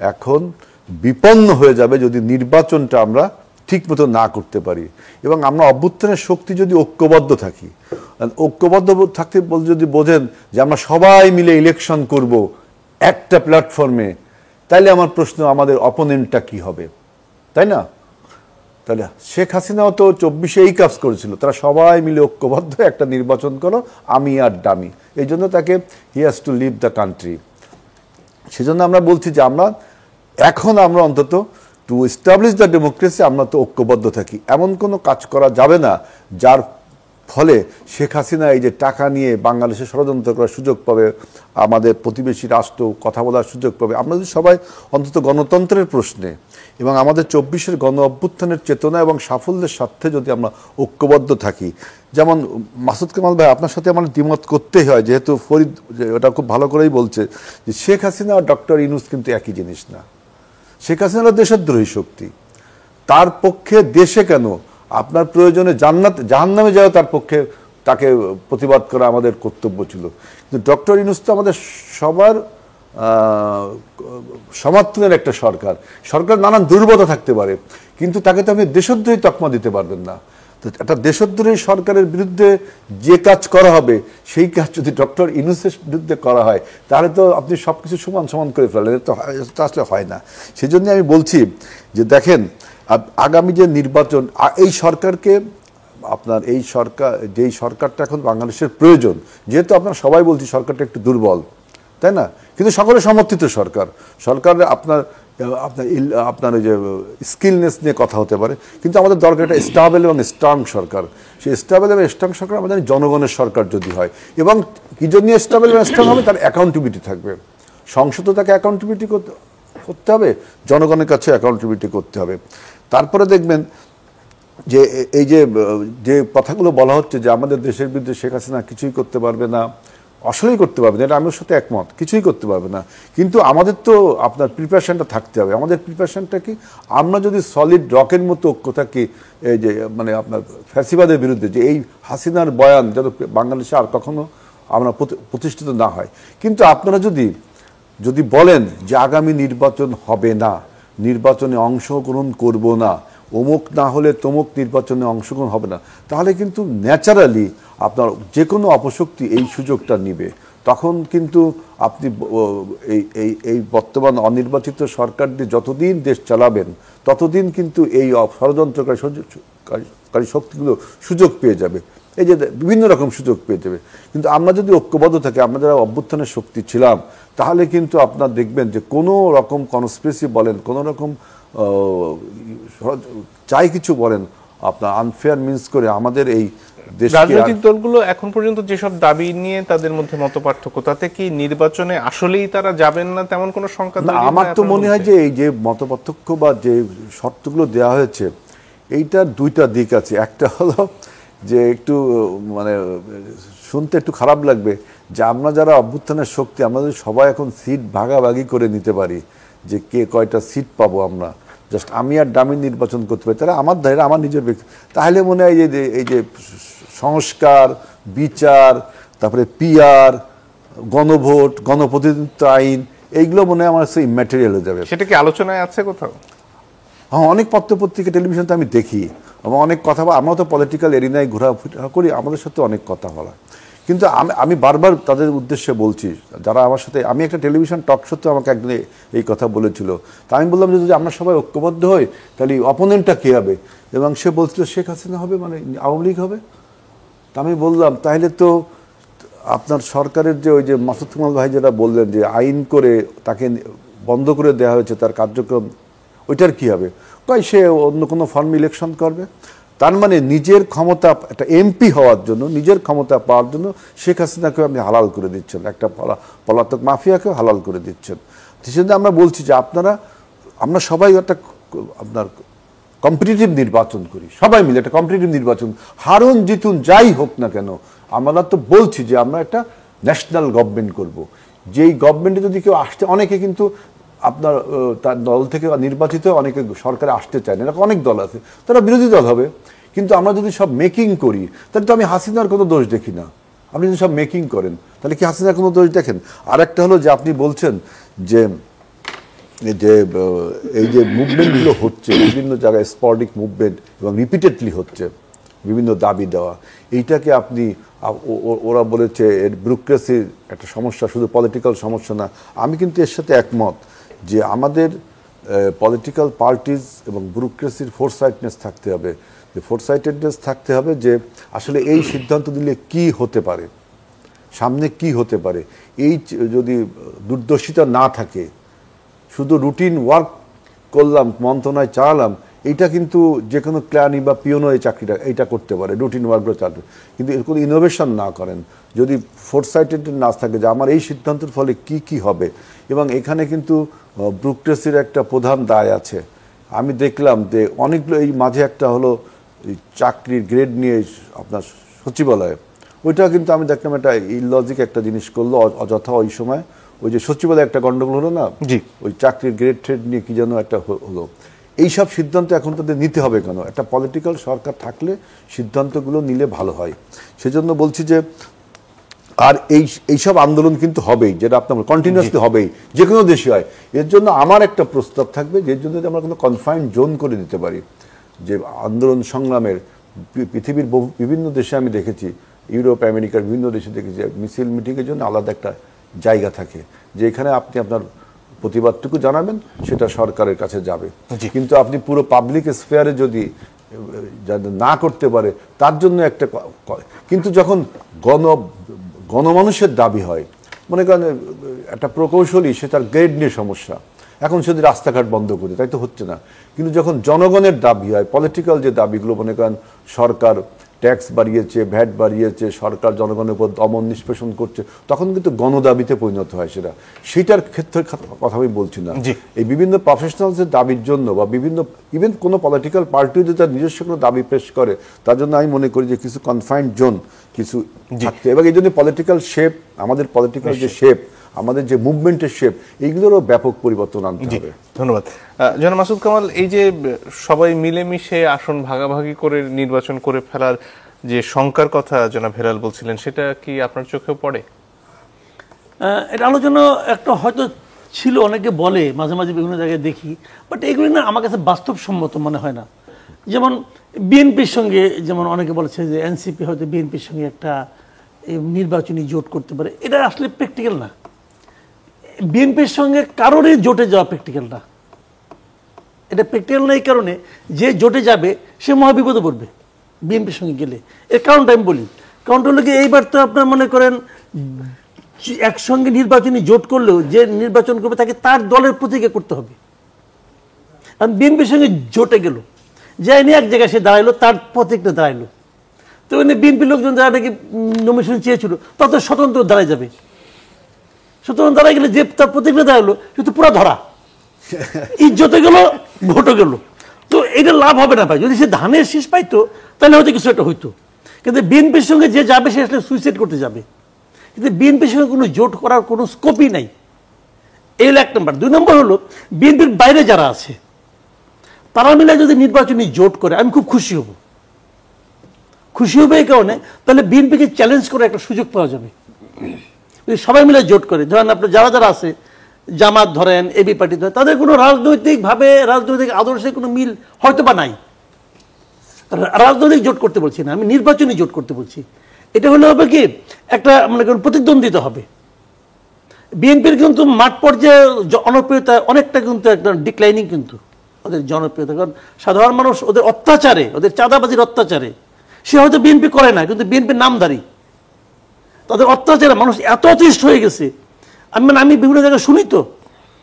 এখন বিপন্ন হয়ে যাবে যদি নির্বাচনটা আমরা ঠিক মতো না করতে পারি। এবং আমরা অভ্যুত্থানের শক্তি যদি ঐক্যবদ্ধ থাকি, ঐক্যবদ্ধ থাকতে যদি বোঝেন যে আমরা সবাই মিলে ইলেকশন করব একটা প্ল্যাটফর্মে, তাইলে আমার প্রশ্ন আমাদের অপোনেন্টটা কি হবে, তাই না? তাহলে শেখ হাসিনাও তো 24-এ এই কাজ করেছিল, তারা সবাই মিলে ঐক্যবদ্ধ একটা নির্বাচন করো, আমি আর ডামি। এই জন্য তাকে he has to leave the country. সেজন্য আমরা বলছি যে এখন আমরা অন্তত টু এস্টাবলিশ দ্য ডেমোক্রেসি আমরা তো ঐক্যবদ্ধ থাকি। এমন কোনো কাজ করা যাবে না যার ফলে শেখ হাসিনা এই যে টাকা নিয়ে বাংলাদেশে ষড়যন্ত্র করার সুযোগ পাবে, আমাদের প্রতিবেশী রাষ্ট্র কথা বলার সুযোগ পাবে। আমরা যদি সবাই অন্তত গণতন্ত্রের প্রশ্নে এবং আমাদের 24-এর গণ অভ্যুত্থানের চেতনা এবং সাফল্যের স্বার্থে যদি আমরা ঐক্যবদ্ধ থাকি, যেমন মাসুদ কামাল ভাই আপনার সাথে আমার দ্বিমত করতেই হয়, যেহেতু ফরিদ ওটা খুব ভালো করেই বলছে যে শেখ হাসিনা আর ডক্টর ইউনূস কিন্তু একই জিনিস না। শেখ হাসিনা হলো দেশদ্রোহী শক্তি, তার পক্ষে দেশে কেন, আপনার প্রয়োজনে জাহান্নামে যাওয়া তার পক্ষে তাকে প্রতিবাদ করা আমাদের কর্তব্য ছিল। কিন্তু ডক্টর ইউনূস তো আমাদের সবার সমর্থনের একটা সরকার নানান দুর্বলতা থাকতে পারে, কিন্তু তাকে তো আপনি দেশদ্রোহী তকমা দিতে পারবেন না। তো একটা দেশদ্রোহী সরকারের বিরুদ্ধে যে কাজ করা হবে, সেই কাজ যদি ডক্টর ইউনূসের বিরুদ্ধে করা হয়, তাহলে তো আপনি সব কিছু সমান সমান করে ফেলেন, এটা তো আসলে হয় না। সেই জন্য আমি বলছি যে দেখেন, আগামী যে নির্বাচন, এই সরকারকে আপনার যেই সরকারটা এখন বাংলাদেশের প্রয়োজন, যেহেতু আপনারা সবাই বলছি সরকারটা একটু দুর্বল, তাই না? কিন্তু সকলে সমর্থিত সরকার আপনার ওই যে স্কিলনেস নিয়ে কথা হতে পারে, কিন্তু আমাদের দরকার একটা স্টেবল এবং স্ট্রং সরকার। সেই স্টেবল এবং স্ট্রং সরকার আমাদের জনগণের সরকার যদি হয়, এবং কি জন্য স্টেবল এবং স্ট্রং হবে, তার অ্যাকাউন্টেবিলিটি থাকবে। সংসদও তাকে অ্যাকাউন্টেবিলিটি করতে হবে, জনগণের কাছে অ্যাকাউন্টেবিলিটি করতে হবে। তারপরে দেখবেন যে এই যে কথাগুলো বলা হচ্ছে যে আমাদের দেশের বিরুদ্ধে শেখ হাসিনা কিছুই করতে পারবে না, আসলেই করতে পারবে না, এটা আমি ওর সাথে একমত, কিছুই করতে পারবে না। কিন্তু আমাদের তো আপনার প্রিপারেশনটা থাকতে হবে। আমাদের প্রিপারেশনটা কি, আমরা যদি সলিড রকের মতো ঐক্য থাকি, এই যে মানে আপনার ফ্যাসিবাদের বিরুদ্ধে, যে এই হাসিনার বয়ান যাতে বাংলাদেশে আর কখনো আমরা প্রতিষ্ঠিত না হয়। কিন্তু আপনারা যদি বলেন যে আগামী নির্বাচন হবে না, নির্বাচনে অংশগ্রহণ করব না, অমুক না হলে তমুক নির্বাচনে অংশগ্রহণ হবে না, তাহলে কিন্তু ন্যাচারালি আপনার যে কোনো অপশক্তি এই সুযোগটা নিবে। তখন কিন্তু আপনি এই বর্তমান অনির্বাচিত সরকার দিয়ে যতদিন দেশ চালাবেন, ততদিন কিন্তু এই ষড়যন্ত্রকারী শক্তিগুলো সুযোগ পেয়ে যাবে, এই যে বিভিন্ন রকম সুযোগ পেয়ে যাবে। কিন্তু আমরা যদি ঐক্যবদ্ধ থাকি, আমরা যারা অভ্যুত্থানের শক্তি ছিলাম, তাহলে কিন্তু আপনার দেখবেন যে কোনো রকম কনস্পিরেসি বলেন, কোনো রকম চাই কিছু বলেন, আপনার আনফেয়ার মিন্স করে আমাদের এই রাজনৈতিক দলগুলো এখন পর্যন্ত যেসব দাবি নিয়ে তাদের মধ্যে মতপার্থক্য, তাতে কি নির্বাচনে আসলেই তারা যাবেন না তেমন কোনো সংখ্যা? আমার তো মনে হয় যে এই যে মতপার্থক্য বা যে শর্তগুলো দেওয়া হয়েছে, এইটার দুইটা দিক আছে। একটা হলো যে একটু মানে শুনতে একটু খারাপ লাগবে যে আমরা যারা অভ্যুত্থানের শক্তি, আমরা যদি সবাই এখন সিট ভাগাভাগি করে নিতে পারি, যে কে কয়টা সিট পাবো, আমরা জাস্ট আমি আর ডামি নির্বাচন করতে পারি, তাহলে আমার নিজের ব্যক্তি, তাহলে মনে হয় এই যে সংস্কার, বিচার, তারপরে পিআর, গণভোট, গণপ্রতিনিধিত্ব আইন, এইগুলো মনে হয় আমার কাছে ইম্যাটেরিয়াল হয়ে যাবে। সেটা কি আলোচনায় আছে কোথাও? হ্যাঁ, অনেক পত্রপত্রিকা, টেলিভিশন তো আমি দেখি, এবং অনেক কথা, আমরাও তো পলিটিক্যাল এরিনায় ঘোরাফেরা করি, আমাদের সাথে অনেক কথা বলা। কিন্তু আমি বারবার তাদের উদ্দেশ্যে বলছি, যারা আমার সাথে, আমি একটা টেলিভিশন টক শোতে আমাকে একদিন এই কথা বলেছিল, তা আমি বললাম যে যদি আমরা সবাই ঐক্যবদ্ধ হই তাহলে অপোনেন্টটা কে হবে, এবং সে বলছিল শেখ হাসিনা হবে, মানে আওয়ামী লীগ হবে। তা আমি বললাম তাহলে তো আপনার সরকারের যে ওই যে মাসুদ কামাল ভাই যেটা বললেন যে আইন করে তাকে বন্ধ করে দেওয়া হয়েছে তার কার্যক্রম, ওইটার কি হবে? কয় সে অন্য কোনো ফর্ম ইলেকশন করবে। তার মানে নিজের ক্ষমতা, একটা এমপি হওয়ার জন্য, নিজের ক্ষমতা পাওয়ার জন্য শেখ হাসিনাকে আপনি হালাল করে দিচ্ছেন, একটা পলাতক মাফিয়াকেও হালাল করে দিচ্ছেন। সেজন্য আমরা বলছি যে আমরা সবাই একটা আপনার কম্পিটিটিভ নির্বাচন করি, সবাই মিলে একটা কম্পিটিটিভ নির্বাচন, হারুন জিতুন যাই হোক না কেন, আমরা তো বলছি যে আমরা একটা ন্যাশনাল গভর্নমেন্ট করব। যেই গভর্নমেন্টে যদি কেউ আসতে, অনেকে কিন্তু আপনার তার দল থেকে নির্বাচিত, অনেকে সরকারে আসতে চায় না, এরকম অনেক দল আছে, তারা বিরোধী দল হবে। কিন্তু আমরা যদি সব মেকিং করি তাহলে তো আমি হাসিনার কোনো দোষ দেখি না। আপনি যদি সব মেকিং করেন তাহলে কি হাসিনার কোনো দোষ দেখেন? আর একটা হলো যে আপনি বলছেন যে এই যে মুভমেন্টগুলো হচ্ছে বিভিন্ন জায়গায়, স্পর্ডিক মুভমেন্ট এবং রিপিটেডলি হচ্ছে বিভিন্ন দাবি দেওয়া, এইটাকে আপনি ওরা বলেছে এর ব্যুরোক্রেসির একটা সমস্যা, শুধু পলিটিক্যাল সমস্যা না। আমি কিন্তু এর সাথে একমত যে আমাদের পলিটিক্যাল পার্টিজ এবং ব্যুরোক্রেসির ফোরসাইটনেস থাকতে হবে, যে ফোরসাইটেডনেস থাকতে হবে যে আসলে এই সিদ্ধান্ত দিলে কি হতে পারে, সামনে কি হতে পারে। এই যদি দূরদর্শিতা না থাকে, শুধু রুটিন ওয়ার্ক করলাম, মন্ত্রণালয় চালালাম, এইটা কিন্তু যে কোনো ক্লানি বা পিওনো এই চাকরিটা এইটা করতে পারে, রুটিন ওয়ার্কগুলো চালাতে, কিন্তু এর কোনো ইনোভেশন না করেন, যদি ফোরসাইটেড না থাকে যে আমার এই সিদ্ধান্তের ফলে কি কি হবে। এবং এখানে কিন্তু ব্যুরোক্রেসির একটা প্রধান দায় আছে। আমি দেখলাম যে অনেকগুলো, এই মাঝে একটা হলো চাকরির গ্রেড নিয়ে আপনার সচিবালয়ে, ওইটা কিন্তু আমি দেখলাম একটা ইললজিক একটা জিনিস করলো অযথা। ওই সময় ওই যে সচিবালয়ে একটা গন্ডগোল হলো না, জি, ওই চাকরির গ্রেড ট্রেড নিয়ে কি যেন একটা হলো। এইসব সিদ্ধান্ত এখন তাদের নিতে হবে কেন? একটা পলিটিক্যাল সরকার থাকলে সিদ্ধান্তগুলো নিলে ভালো হয়। সেজন্য বলছি যে আর এইসব আন্দোলন কিন্তু হবেই, যেটা আপনার কন্টিনিউয়াসলি হবেই, যে কোনো দেশে হয়। এর জন্য আমার একটা প্রস্তাব থাকবে, যের জন্য আমরা কোনো কনফাইন্ড জোন করে দিতে পারি, যে আন্দোলন সংগ্রামের পৃথিবীর বিভিন্ন দেশে আমি দেখেছি, ইউরোপ আমেরিকার বিভিন্ন দেশে দেখেছি, মিছিল মিটিংয়ের জন্য আলাদা একটা জায়গা থাকে, যে এখানে আপনি আপনার প্রতিবাদটুকু জানাবেন, সেটা সরকারের কাছে যাবে। কিন্তু আপনি পুরো পাবলিক স্ফেয়ারে যদি না করতে পারে, তার জন্য একটা, কিন্তু যখন গণমানুষের দাবি হয়, মনে করেন একটা প্রকৌশলী, সে তার গ্রেড নিয়ে সমস্যা, এখন সে যদি রাস্তাঘাট বন্ধ করে, তাই তো হচ্ছে না। কিন্তু যখন জনগণের দাবি হয়, পলিটিক্যাল যে দাবিগুলো, মনে করেন সরকার ট্যাক্স বাড়িয়েছে, ভ্যাট বাড়িয়েছে, সরকার জনগণের উপর দমন নিষ্পেষণ করছে, তখন কিন্তু গণদাবিতে পরিণত হয়। সেটার ক্ষেত্রে কথা আমি বলছি না। এই বিভিন্ন প্রফেশনালসের দাবির জন্য বা বিভিন্ন ইভেন কোনো পলিটিক্যাল পার্টিও যদি তার নিজস্ব কোনো দাবি পেশ করে, তার জন্য আমি মনে করি যে কিছু কনফাইন্ড জোন কিছু থাকতে, এবং এই জন্য পলিটিক্যাল শেপ, আমাদের পলিটিক্যাল যে শেপ, আমাদের যে মুভমেন্টের শেপ, এইগুলোরও ব্যাপক পরিবর্তন আনতে হবে। ধন্যবাদ। জনাব মাসুদ কামাল, এই যে সবাই মিলেমিশে আসন ভাগাভাগি করে নির্বাচন করে ফেলার যে শঙ্কার কথা জনাব হেলাল বলছিলেন, সেটা কি আপনার চোখেও পড়ে? এটা আলোচনা একটা হয়তো ছিল, অনেকে বলে, মাঝে মাঝে বিভিন্ন জায়গায় দেখি, বাট এগুলি না আমার কাছে বাস্তবসম্মত মনে হয় না। যেমন বিএনপির সঙ্গে, যেমন অনেকে বলেছে যে এনসিপি হয়তো বিএনপির সঙ্গে একটা নির্বাচনী জোট করতে পারে, এটা আসলে প্র্যাকটিক্যাল না। বিএনপির সঙ্গে কারোরই জোটে যাওয়া প্র্যাকটিক্যাল না। এটা প্র্যাকটিক্যাল না এই কারণে, যে জোটে যাবে সে মহাবিপদে পড়বে বিএনপির সঙ্গে গেলে। এর কারণটা আমি বলি, কারণটা হলো কি, এইবার তো আপনার মনে করেন একসঙ্গে নির্বাচনী জোট করলেও যে নির্বাচন করবে তাকে তার দলের প্রতিজ্ঞা করতে হবে। আর বিএনপির সঙ্গে জোটে গেল, যায়নি এক জায়গায় সে দাঁড়াইলো, তার প্রতীকটা দাঁড়াইলো, তো বিএনপির লোকজন যারা নাকি নমিনেশন চেয়েছিল তত স্বতন্ত্র দাঁড়ায় যাবে। সুতরাং দাঁড়ায় গেলে যে তার প্রতিক্রিয়া দাঁড়ালো, কিন্তু পুরো ধরা, ইজ্জতে গেল, ভোটও গেল। তো এটা লাভ হবে না ভাই। যদি সে ধানের শীষ পাইতো তাহলে হয়তো কিছু একটা হইতো, কিন্তু বিএনপির সঙ্গে যে যাবে সে আসলে সুইসাইড করতে যাবে। কিন্তু বিএনপির সঙ্গে কোনো জোট করার কোনো স্কোপই নাই। এই হলো এক নম্বর। দুই নম্বর হলো, বিএনপির বাইরে যারা আছে তারা মিলে যদি নির্বাচনী জোট করে, আমি খুব খুশি হব। খুশি হবে এই কারণে, তাহলে বিএনপিকে চ্যালেঞ্জ করে একটা সুযোগ পাওয়া যাবে। যদি সবাই মিলে জোট করে, ধরেন আপনার যারা যারা আছে, জামাত ধরেন, এবি পার্টি ধরেন, তাদের কোনো রাজনৈতিকভাবে রাজনৈতিক আদর্শে কোনো মিল হয়তো বা নাই। রাজনৈতিক জোট করতে বলছি না, আমি নির্বাচনী জোট করতে বলছি। এটা হলে হবে কি একটা মনে করেন প্রতিদ্বন্দ্বিতা হবে। বিএনপির কিন্তু মাঠ পর্যায়ে জনপ্রিয়তা অনেকটা কিন্তু একটা ডিক্লাইনিং, কিন্তু ওদের জনপ্রিয়তা, কারণ সাধারণ মানুষ ওদের অত্যাচারে, ওদের চাঁদাবাজির অত্যাচারে, সে হয়তো বিএনপি করে না কিন্তু বিএনপির নামধারী, তাদের অত্যাচারে মানুষ এত অতিষ্ঠ হয়ে গেছে। আমি বিভিন্ন জায়গায় শুনি তো,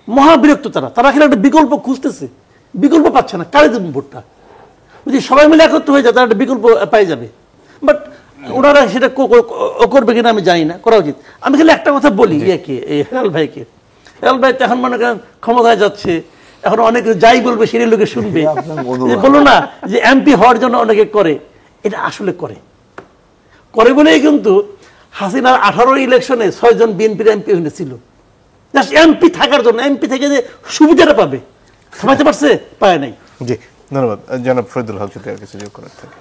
মহাবিরক্ত তারা এখানে একটা বিকল্প খুঁজতেছে, বিকল্প পাচ্ছে না, কারে দেবেন ভোটটা? যদি সবাই মিলে একত্র হয়ে যায় তারা একটা বিকল্প পাই যাবে, বাট ওনারা সেটা করবে কিনা আমি জানি না, করা উচিত। আমি খালি একটা কথা বলি হেলাল ভাইকে, হেলাল ভাই এখন মনে করেন ক্ষমতায় যাচ্ছে, এখন অনেকে যাই বলবে সেই লোকে শুনবে, বললো না যে এমপি হওয়ার জন্য অনেকে করে, এটা আসলে করে বলেই কিন্তু হাসিনার 18 ইলেকশনে 6 জন বিএনপির এমপি হয়েছিল, জাস্ট এমপি থাকার জন্য, এমপি থেকে যে সুবিধাটা পাবে থামাইতে পারছে, পায় নাই। জি ধন্যবাদ। জনাব ফরিদুল হক যদি আর কিছু যোগ করার থাকে।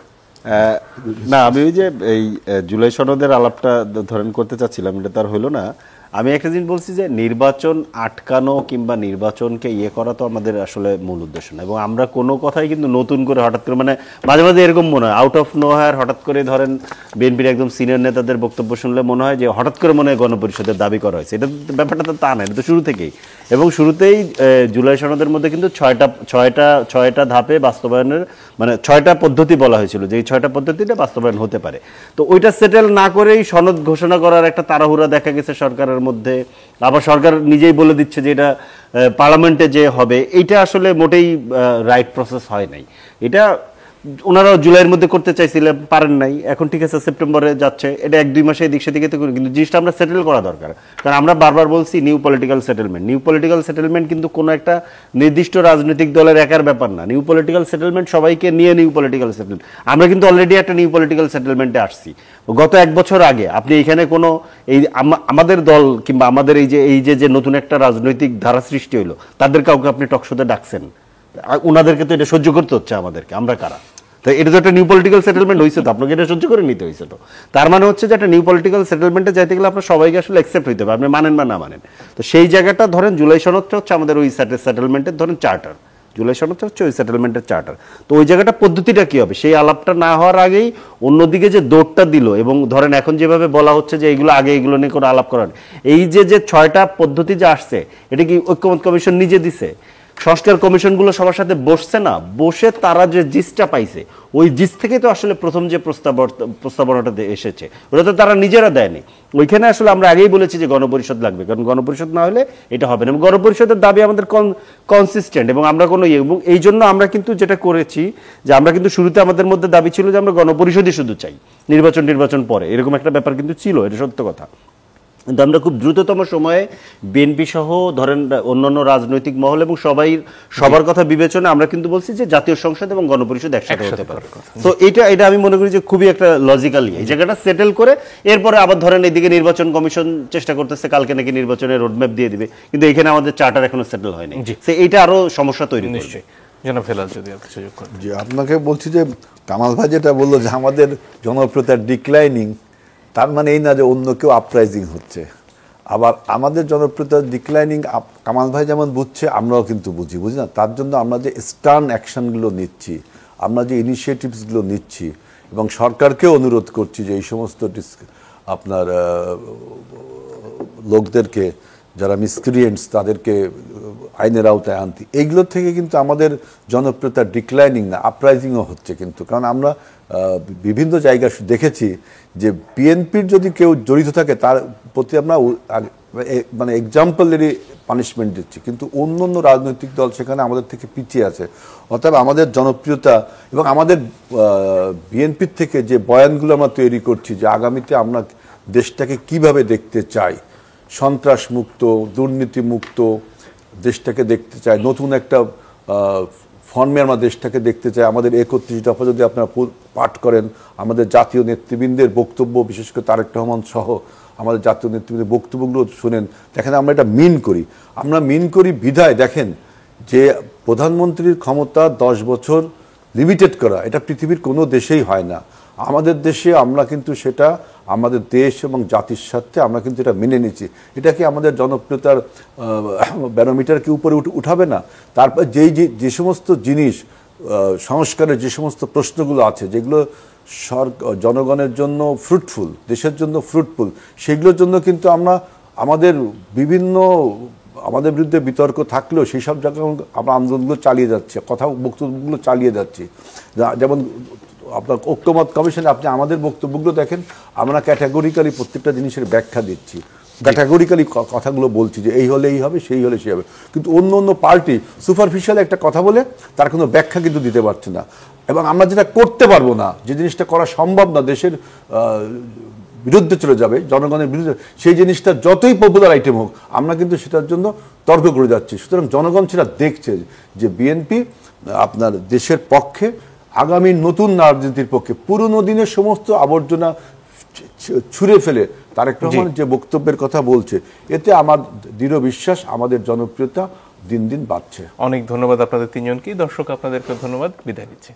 না, আমি ওই যে এই জুলাই সনদের আলাপটা ধরেন করতে চাচ্ছিলাম, এটা তার হইলো না। আমি একটা জিনিস বলছি যে নির্বাচন আটকানো কিংবা নির্বাচনকে করা তো আমাদের আসলে মূল উদ্দেশ্য না, এবং আমরা কোনো কথাই কিন্তু নতুন করে হঠাৎ করে, মানে মাঝে মাঝে এরকম মনে হয় আউট অফ নো হায়ার হঠাৎ করে ধরেন বিএনপির একদম সিনিয়র নেতাদের বক্তব্য শুনলে মনে হয় যে হঠাৎ করে মনে হয় গণপরিষদের দাবি করা হয়েছে। এটা ব্যাপারটা তো তা না, এটা তো শুরু থেকেই, এবং শুরুতেই জুলাই সনদের মধ্যে কিন্তু ছয়টা ধাপে বাস্তবায়নের, মানে 6টা পদ্ধতি বলা হয়েছিল যে এই 6টা পদ্ধতিতে বাস্তবায়ন হতে পারে। তো ওইটা সেটেল না করেই সনদ ঘোষণা করার একটা তাড়াহুড়া দেখা গেছে সরকারের মধ্যে, আবার সরকার নিজেই বলে দিচ্ছে যে এটা পার্লামেন্টে যে হবে, এইটা আসলে মোটেই রাইট প্রসেস হয় নাই। এটা ওনারা জুলাইয়ের মধ্যে করতে চাইছিলেন, পারেন নাই, এখন ঠিক আছে সেপ্টেম্বরে যাচ্ছে, এটা 1-2 মাসে এদিক সেদিকে তো, কিন্তু জিনিসটা আমরা সেটেল করা দরকার। কারণ আমরা বারবার বলছি নিউ পলিটিক্যাল সেটেলমেন্ট কিন্তু কোনো একটা নির্দিষ্ট রাজনৈতিক দলের একার ব্যাপার না। নিউ পলিটিক্যাল সেটেলমেন্ট সবাইকে নিয়ে নিউ পলিটিক্যাল সেটেলমেন্ট, আমরা কিন্তু অলরেডি একটা নিউ পলিটিক্যাল সেটেলমেন্টে আসছি গত 1 বছর আগে। আপনি এখানে কোনো এই আমাদের দল কিংবা আমাদের এই যে নতুন একটা রাজনৈতিক ধারা সৃষ্টি হইলো, তাদের কাউকে আপনি টকশোতে ডাকছেন, ওনাদেরকে তো এটা সহ্য করতে হচ্ছে আমাদেরকে, আমরা কারা? তো এটা তো একটা নিউ পলিটিক্যাল সেটেলমেন্ট হয়েছে, তো আপনাকে এটা সহ্য করে নিতে হয়েছে। তো তার মানে হচ্ছে যে একটা নিউ পলিটিক্যাল সেটেলমেন্টে যাইতে গেলে আপনার সবাইকে আসলে অ্যাকসেপ্ট হইতে হবে, আপনি মানেন বা না মানেন। তো সেই জায়গাটা ধরেন জুলাই সনদটা হচ্ছে আমাদের ওই সেটেলমেন্টের ধরেন চার্টার, জুলাই সনদটা হচ্ছে ওই সেটেলমেন্টের চার্টার। তো ওই জায়গাটা পদ্ধতিটা কি হবে সেই আলাপটা না হওয়ার আগেই অন্যদিকে যে দৌড়টা দিল, এবং ধরেন এখন যেভাবে বলা হচ্ছে যে এইগুলো আগে এগুলো নিয়ে কোনো আলাপ করার, এই যে 6টা পদ্ধতি যে আসছে, এটা কি ঐক্যমত কমিশন নিজে দিছে? সংস্কার কমিশনগুলো সবার সাথে বসছে না, বসে তারা যে জিসটা পাইছে, ওই জিস থেকে তো আসলে প্রথম যে প্রস্তাবনাটা এসেছে ওটা তো তারা নিজেরা দেয়নি। ওইখানে আসলে আমরা আগেই বলেছি যে গণপরিষদ লাগবে, কারণ গণপরিষদ না হলে এটা হবে না, এবং গণপরিষদের দাবি আমাদের কনসিস্টেন্ট, এবং আমরা কোনো এবং এই জন্য আমরা কিন্তু যেটা করেছি যে আমরা কিন্তু শুরুতে আমাদের মধ্যে দাবি ছিল যে আমরা গণপরিষদই শুধু চাই, নির্বাচন পরে, এরকম একটা ব্যাপার কিন্তু ছিল, এটা সত্য কথা। কিন্তু আমরা খুব দ্রুততম সময়ে বিএনপি সহ ধরেন অন্যান্য রাজনৈতিক মহল এবং সবার কথা বিবেচনা আমরা কিন্তু বলছি যে জাতীয় সংসদ এবং গণপরিষদ একসাথে হতে পারে। তো এটা আমি মনে করি যে খুবই একটা লজিক্যালি এই জায়গাটা সেটেল করে এরপরে আবার ধরেন এইদিকে নির্বাচন কমিশন চেষ্টা করতেছে কালকে নাকি নির্বাচনের রোডম্যাপ দিয়ে দিবে, কিন্তু এখানে আমাদের চার্টার এখনো সেটেল হয়নি, এইটা আরো সমস্যা তৈরি নিশ্চয়ই। জি, আপনাকে বলছি যে কামাল ভাই যেটা বললো যে আমাদের জনপ্রিয়তা ডিক্লাইনিং, তার মানে এই না যে অন্য কেউ আপরাইজিং হচ্ছে। আবার আমাদের জনপ্রিয়তা ডিক্লাইনিং কামাল ভাই যেমন বুঝছে আমরাও কিন্তু বুঝি না। তার জন্য আমরা যে স্টার্ন অ্যাকশনগুলো নিচ্ছি, আমরা যে ইনিশিয়েটিভসগুলো নিচ্ছি, এবং সরকারকেও অনুরোধ করছি যে এই সমস্ত আপনার লোকদেরকে যারা মিসক্রিয়েন্টস তাদেরকে আইনের আওতায় আনতে, এইগুলো থেকে কিন্তু আমাদের জনপ্রিয়তা ডিক্লাইনিং না, আপরাইজিংও হচ্ছে কিন্তু। কারণ আমরা বিভিন্ন জায়গায় দেখেছি যে বিএনপির যদি কেউ জড়িত থাকে তার প্রতি আমরা মানে এক্সাম্পলারি পানিশমেন্ট দিচ্ছি, কিন্তু অন্য অন্য রাজনৈতিক দল সেখানে আমাদের থেকে পিছিয়ে আছে। অতএব আমাদের জনপ্রিয়তা এবং আমাদের বিএনপির থেকে যে বয়ানগুলো আমরা তৈরি করছি যে আগামীতে আমরা দেশটাকে কিভাবে দেখতে চাই, সন্ত্রাস মুক্ত, দুর্নীতি মুক্ত দেশটাকে দেখতে চাই, নতুন একটা ফর্মে আমরা দেশটাকে দেখতে চাই। আমাদের 31 দফা যদি আপনারা পাঠ করেন, আমাদের জাতীয় নেতৃবৃন্দের বক্তব্য, বিশেষ করে তারেক রহমান সহ আমাদের জাতীয় নেতৃবৃন্দের বক্তব্যগুলো শুনেন, দেখেন আমরা এটা মিন করি। আমরা মিন করি বিধায় দেখেন যে প্রধানমন্ত্রীর ক্ষমতা 10 বছর লিমিটেড করা, এটা পৃথিবীর কোনো দেশেই হয় না। আমাদের দেশে আমরা কিন্তু সেটা আমাদের দেশ এবং জাতির স্বার্থে আমরা কিন্তু এটা মেনে নিচ্ছি। এটা কি আমাদের জনপ্রিয়তার ব্যারোমিটার কি উপরে উঠাবে না? তারপর যে সমস্ত জিনিস সংস্কারের যে সমস্ত প্রশ্নগুলো আছে, যেগুলো জনগণের জন্য ফ্রুটফুল, দেশের জন্য ফ্রুটফুল, সেগুলোর জন্য কিন্তু আমরা আমাদের বিরুদ্ধে বিতর্ক থাকলেও সেই সব জায়গায় আমরা আন্দোলনগুলো চালিয়ে যাচ্ছি, বক্তব্যগুলো চালিয়ে যাচ্ছি। যেমন আপনার ঐক্যমত কমিশনে আপনি আমাদের বক্তব্যগুলো দেখেন, আমরা ক্যাটাগরিক্যালি প্রত্যেকটা জিনিসের ব্যাখ্যা দিচ্ছি, ক্যাটাগরিক্যালি কথাগুলো বলছি যে এই হলে এই হবে, সেই হলে সেই হবে। কিন্তু অন্য পার্টি সুপারফিশিয়াল একটা কথা বলে তার কোনো ব্যাখ্যা কিন্তু দিতে পারছে না। এবং আমরা যেটা করতে পারবো না, যে জিনিসটা করা সম্ভব না, দেশের বিরুদ্ধে চলে যাবে, জনগণের বিরুদ্ধে, সেই জিনিসটা যতই পপুলার আইটেম হোক আমরা কিন্তু সেটার জন্য তর্ক করে যাচ্ছি। সুতরাং জনগণ সেটা দেখছে যে বিএনপি আপনার দেশের পক্ষে, আগামী নতুন রাজনীতির পক্ষে, পুরনো দিনের সমস্ত আবর্জনা ছুঁড়ে ফেলে তারেক রহমানের যে বক্তব্যের কথা বলছে, এতে আমার দৃঢ় বিশ্বাস আমাদের জনপ্রিয়তা দিন দিন বাড়ছে। অনেক ধন্যবাদ আপনাদের তিনজনকে। দর্শক আপনাদেরকে ধন্যবাদ, বিদায় নিচ্ছি।